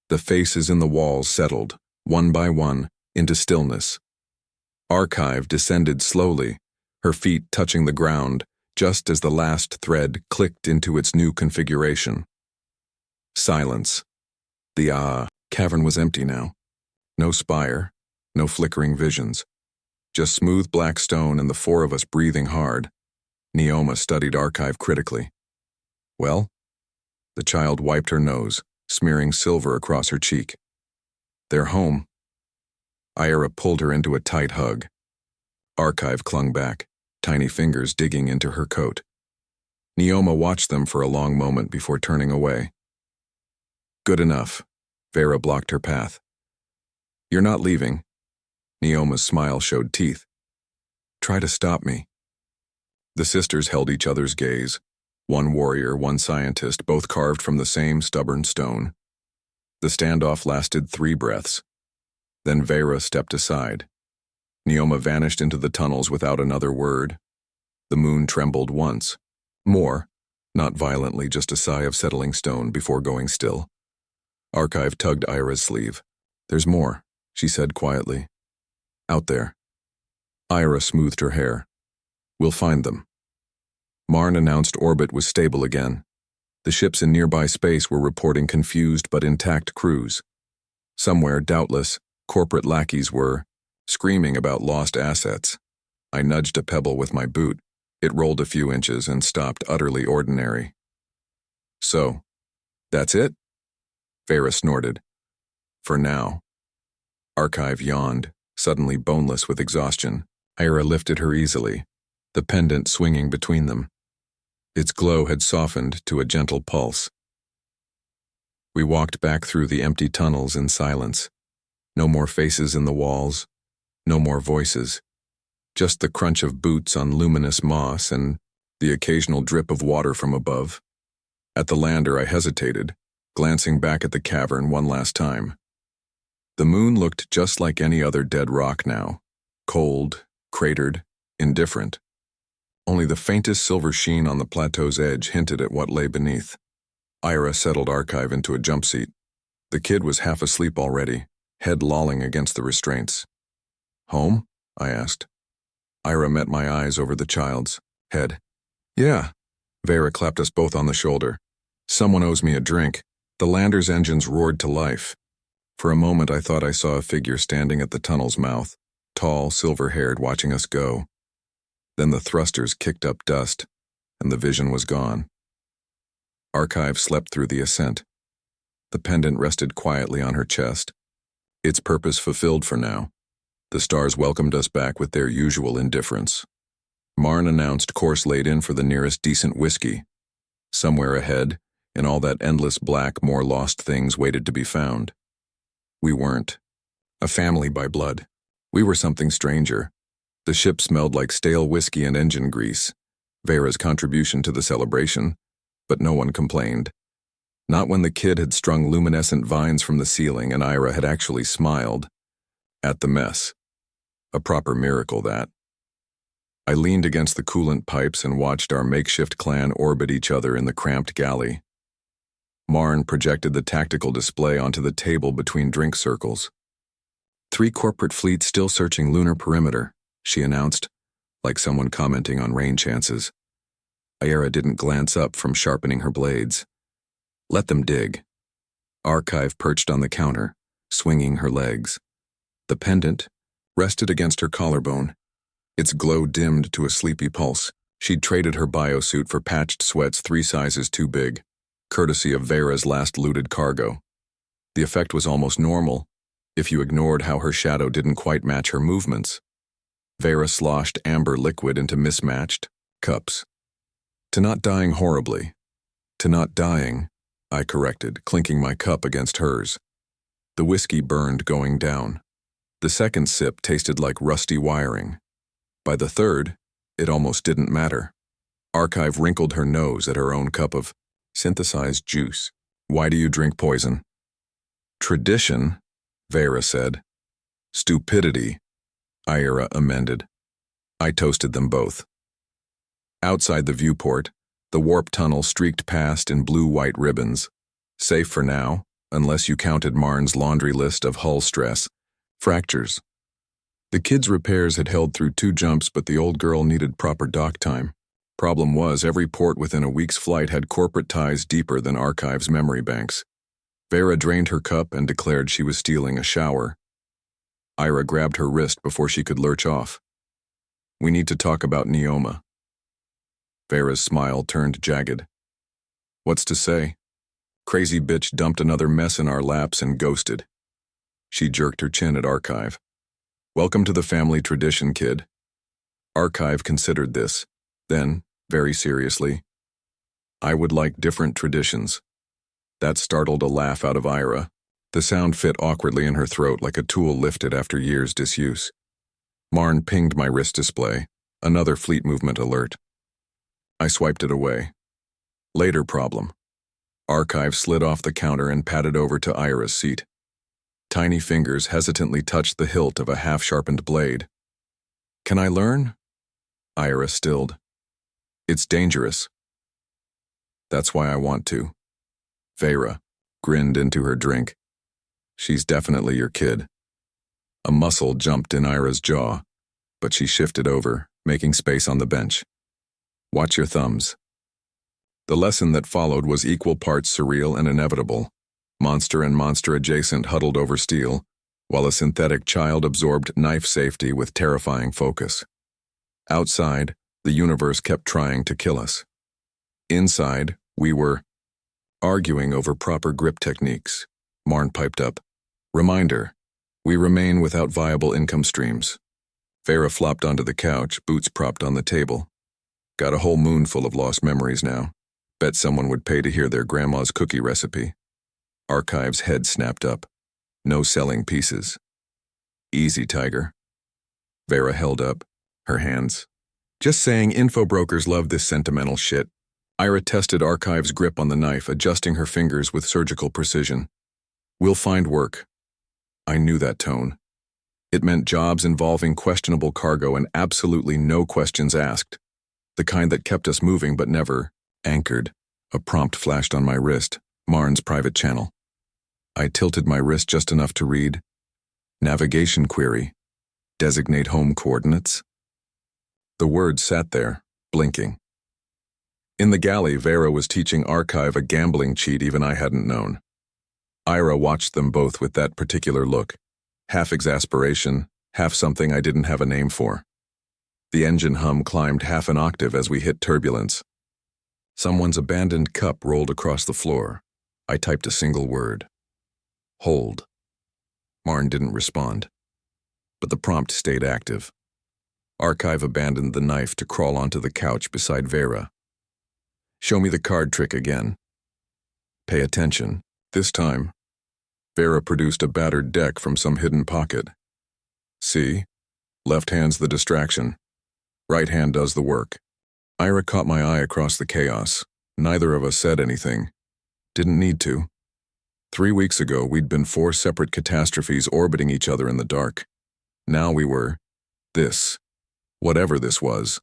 The faces in the walls settled, one by one, into stillness. Archive descended slowly, her feet touching the ground, just as the last thread clicked into its new configuration. Silence. The cavern was empty now. No spire, no flickering visions. Just smooth black stone and the four of us breathing hard. Neoma studied Archive critically. Well? The child wiped her nose, smearing silver across her cheek. They're home. Ira pulled her into a tight hug. Archive clung back, tiny fingers digging into her coat. Neoma watched them for a long moment before turning away. Good enough. Vera blocked her path. You're not leaving. Neoma's smile showed teeth. Try to stop me. The sisters held each other's gaze. One warrior, one scientist, both carved from the same stubborn stone. The standoff lasted 3 breaths. Then Vera stepped aside. Neoma vanished into the tunnels without another word. The moon trembled once. More, not violently, just a sigh of settling stone before going still. Archive tugged Ira's sleeve. There's more, she said quietly. Out there. Ira smoothed her hair. We'll find them. Marn announced orbit was stable again. The ships in nearby space were reporting confused but intact crews. Somewhere, doubtless, corporate lackeys were screaming about lost assets. I nudged a pebble with my boot. It rolled a few inches and stopped utterly ordinary. So, that's it? Vera snorted. For now. Archive yawned, suddenly boneless with exhaustion. Ira lifted her easily, the pendant swinging between them. Its glow had softened to a gentle pulse. We walked back through the empty tunnels in silence. No more faces in the walls, no more voices. Just the crunch of boots on luminous moss and the occasional drip of water from above. At the lander I hesitated, glancing back at the cavern one last time. The moon looked just like any other dead rock now, cold, cratered, indifferent. Only the faintest silver sheen on the plateau's edge hinted at what lay beneath. Ira settled Archive into a jump seat. The kid was half asleep already, head lolling against the restraints. Home? I asked. Ira met my eyes over the child's head. Yeah. Vera clapped us both on the shoulder. Someone owes me a drink. The lander's engines roared to life. For a moment I thought I saw a figure standing at the tunnel's mouth, tall, silver-haired, watching us go. Then the thrusters kicked up dust, and the vision was gone. Archive slept through the ascent. The pendant rested quietly on her chest. Its purpose fulfilled for now. The stars welcomed us back with their usual indifference. Marn announced course laid in for the nearest decent whiskey. Somewhere ahead, in all that endless black, more lost things waited to be found. We weren't. A family by blood. We were something stranger. The ship smelled like stale whiskey and engine grease, Vera's contribution to the celebration, but no one complained. Not when the kid had strung luminescent vines from the ceiling and Ira had actually smiled at the mess. A proper miracle, that. I leaned against the coolant pipes and watched our makeshift clan orbit each other in the cramped galley. Marn projected the tactical display onto the table between drink circles. 3 corporate fleets still searching lunar perimeter, she announced, like someone commenting on rain chances. Ira didn't glance up from sharpening her blades. Let them dig. Archive perched on the counter, swinging her legs. The pendant rested against her collarbone. Its glow dimmed to a sleepy pulse. She'd traded her biosuit for patched sweats 3 sizes too big, courtesy of Vera's last looted cargo. The effect was almost normal, if you ignored how her shadow didn't quite match her movements. Vera sloshed amber liquid into mismatched cups. To not dying horribly. To not dying, I corrected, clinking my cup against hers. The whiskey burned going down. The second sip tasted like rusty wiring. By the third, it almost didn't matter. Archive wrinkled her nose at her own cup of synthesized juice. Why do you drink poison? Tradition, Vera said. Stupidity, Ira amended. I toasted them both. Outside the viewport, the warp tunnel streaked past in blue-white ribbons. Safe for now, unless you counted Marn's laundry list of hull stress. Fractures. The kid's repairs had held through 2 jumps, but the old girl needed proper dock time. Problem was, every port within a week's flight had corporate ties deeper than Archive's memory banks. Vera drained her cup and declared she was stealing a shower. Ira grabbed her wrist before she could lurch off. We need to talk about Neoma. Vera's smile turned jagged. What's to say? Crazy bitch dumped another mess in our laps and ghosted. She jerked her chin at Archive. Welcome to the family tradition, kid. Archive considered this. Then, very seriously, I would like different traditions. That startled a laugh out of Ira. The sound fit awkwardly in her throat like a tool lifted after years' disuse. Marn pinged my wrist display, another fleet movement alert. I swiped it away. Later problem. Archive slid off the counter and padded over to Ira's seat. Tiny fingers hesitantly touched the hilt of a half-sharpened blade. Can I learn? Ira stilled. It's dangerous. That's why I want to. Vera grinned into her drink. She's definitely your kid. A muscle jumped in Ira's jaw, but she shifted over, making space on the bench. Watch your thumbs. The lesson that followed was equal parts surreal and inevitable. Monster and monster adjacent huddled over steel, while a synthetic child absorbed knife safety with terrifying focus. Outside, the universe kept trying to kill us. Inside, we were arguing over proper grip techniques. Marn piped up. Reminder, we remain without viable income streams. Vera flopped onto the couch, boots propped on the table. Got a whole moon full of lost memories now. Bet someone would pay to hear their grandma's cookie recipe. Archive's head snapped up. No selling pieces. Easy, Tiger. Vera held up her hands. Just saying, info brokers love this sentimental shit. Ira tested Archive's grip on the knife, adjusting her fingers with surgical precision. We'll find work. I knew that tone. It meant jobs involving questionable cargo and absolutely no questions asked. The kind that kept us moving but never anchored. A prompt flashed on my wrist, Marn's private channel. I tilted my wrist just enough to read. Navigation query. Designate home coordinates. The words sat there, blinking. In the galley, Vera was teaching Archive a gambling cheat even I hadn't known. Ira watched them both with that particular look, half exasperation, half something I didn't have a name for. The engine hum climbed half an octave as we hit turbulence. Someone's abandoned cup rolled across the floor. I typed a single word. Hold. Marn didn't respond, but the prompt stayed active. Archive abandoned the knife to crawl onto the couch beside Vera. Show me the card trick again. Pay attention. This time, Vera produced a battered deck from some hidden pocket. See? Left hand's the distraction. Right hand does the work. Ira caught my eye across the chaos. Neither of us said anything. Didn't need to. 3 weeks ago, we'd been 4 separate catastrophes orbiting each other in the dark. Now we were this. Whatever this was.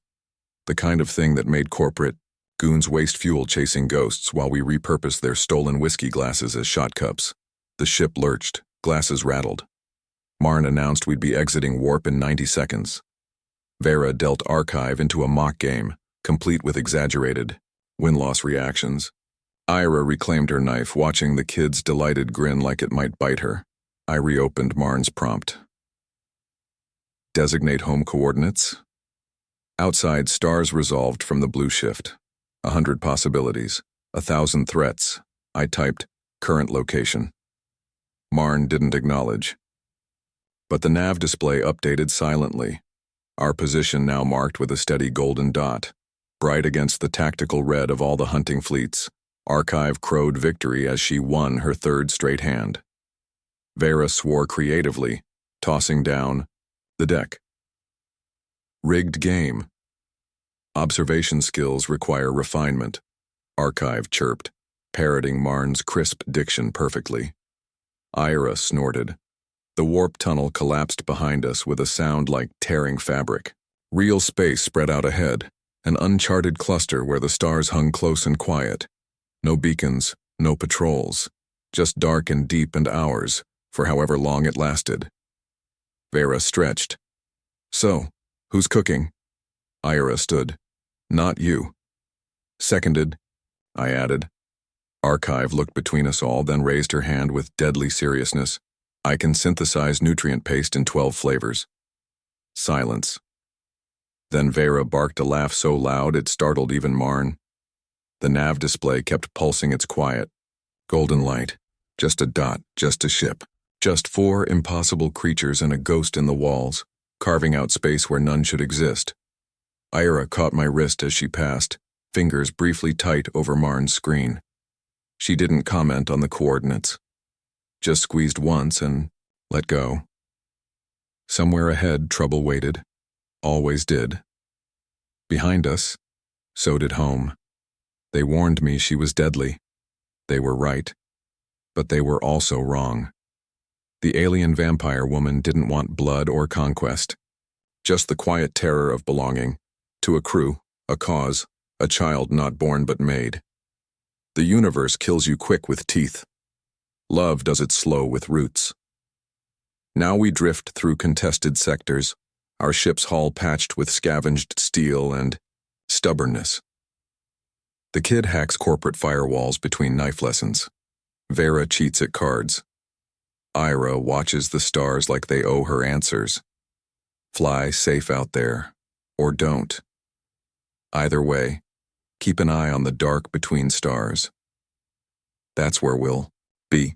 The kind of thing that made corporate goons waste fuel chasing ghosts while we repurposed their stolen whiskey glasses as shot cups. The ship lurched, glasses rattled. Marn announced we'd be exiting warp in 90 seconds. Vera dealt Archive into a mock game, complete with exaggerated win-loss reactions. Ira reclaimed her knife, watching the kid's delighted grin like it might bite her. I reopened Marn's prompt. Designate home coordinates. Outside, stars resolved from the blue shift. 100 possibilities, 1,000 threats. I typed, current location. Marn didn't acknowledge. But the nav display updated silently. Our position now marked with a steady golden dot, bright against the tactical red of all the hunting fleets. Archive crowed victory as she won her 3rd straight hand. Vera swore creatively, tossing down the deck. Rigged game. Observation skills require refinement, Archive chirped, parroting Marn's crisp diction perfectly. Ira snorted. The warp tunnel collapsed behind us with a sound like tearing fabric. Real space spread out ahead, an uncharted cluster where the stars hung close and quiet. No beacons, no patrols, just dark and deep and hours, for however long it lasted. Vera stretched. So, who's cooking? Ira stood. Not you. Seconded, I added. Archive looked between us all, then raised her hand with deadly seriousness. I can synthesize nutrient paste in 12 flavors. Silence. Then Vera barked a laugh so loud it startled even Marn. The nav display kept pulsing its quiet. Golden light. Just a dot, just a ship. Just 4 impossible creatures and a ghost in the walls, carving out space where none should exist. Ira caught my wrist as she passed, fingers briefly tight over Marn's screen. She didn't comment on the coordinates. Just squeezed once and let go. Somewhere ahead, trouble waited. Always did. Behind us, so did home. They warned me she was deadly. They were right. But they were also wrong. The alien vampire woman didn't want blood or conquest. Just the quiet terror of belonging. To a crew, a cause, a child not born but made. The universe kills you quick with teeth. Love does it slow with roots. Now we drift through contested sectors, our ship's hull patched with scavenged steel and stubbornness. The kid hacks corporate firewalls between knife lessons. Vera cheats at cards. Ira watches the stars like they owe her answers. Fly safe out there, or don't. Either way, keep an eye on the dark between stars. That's where we'll be.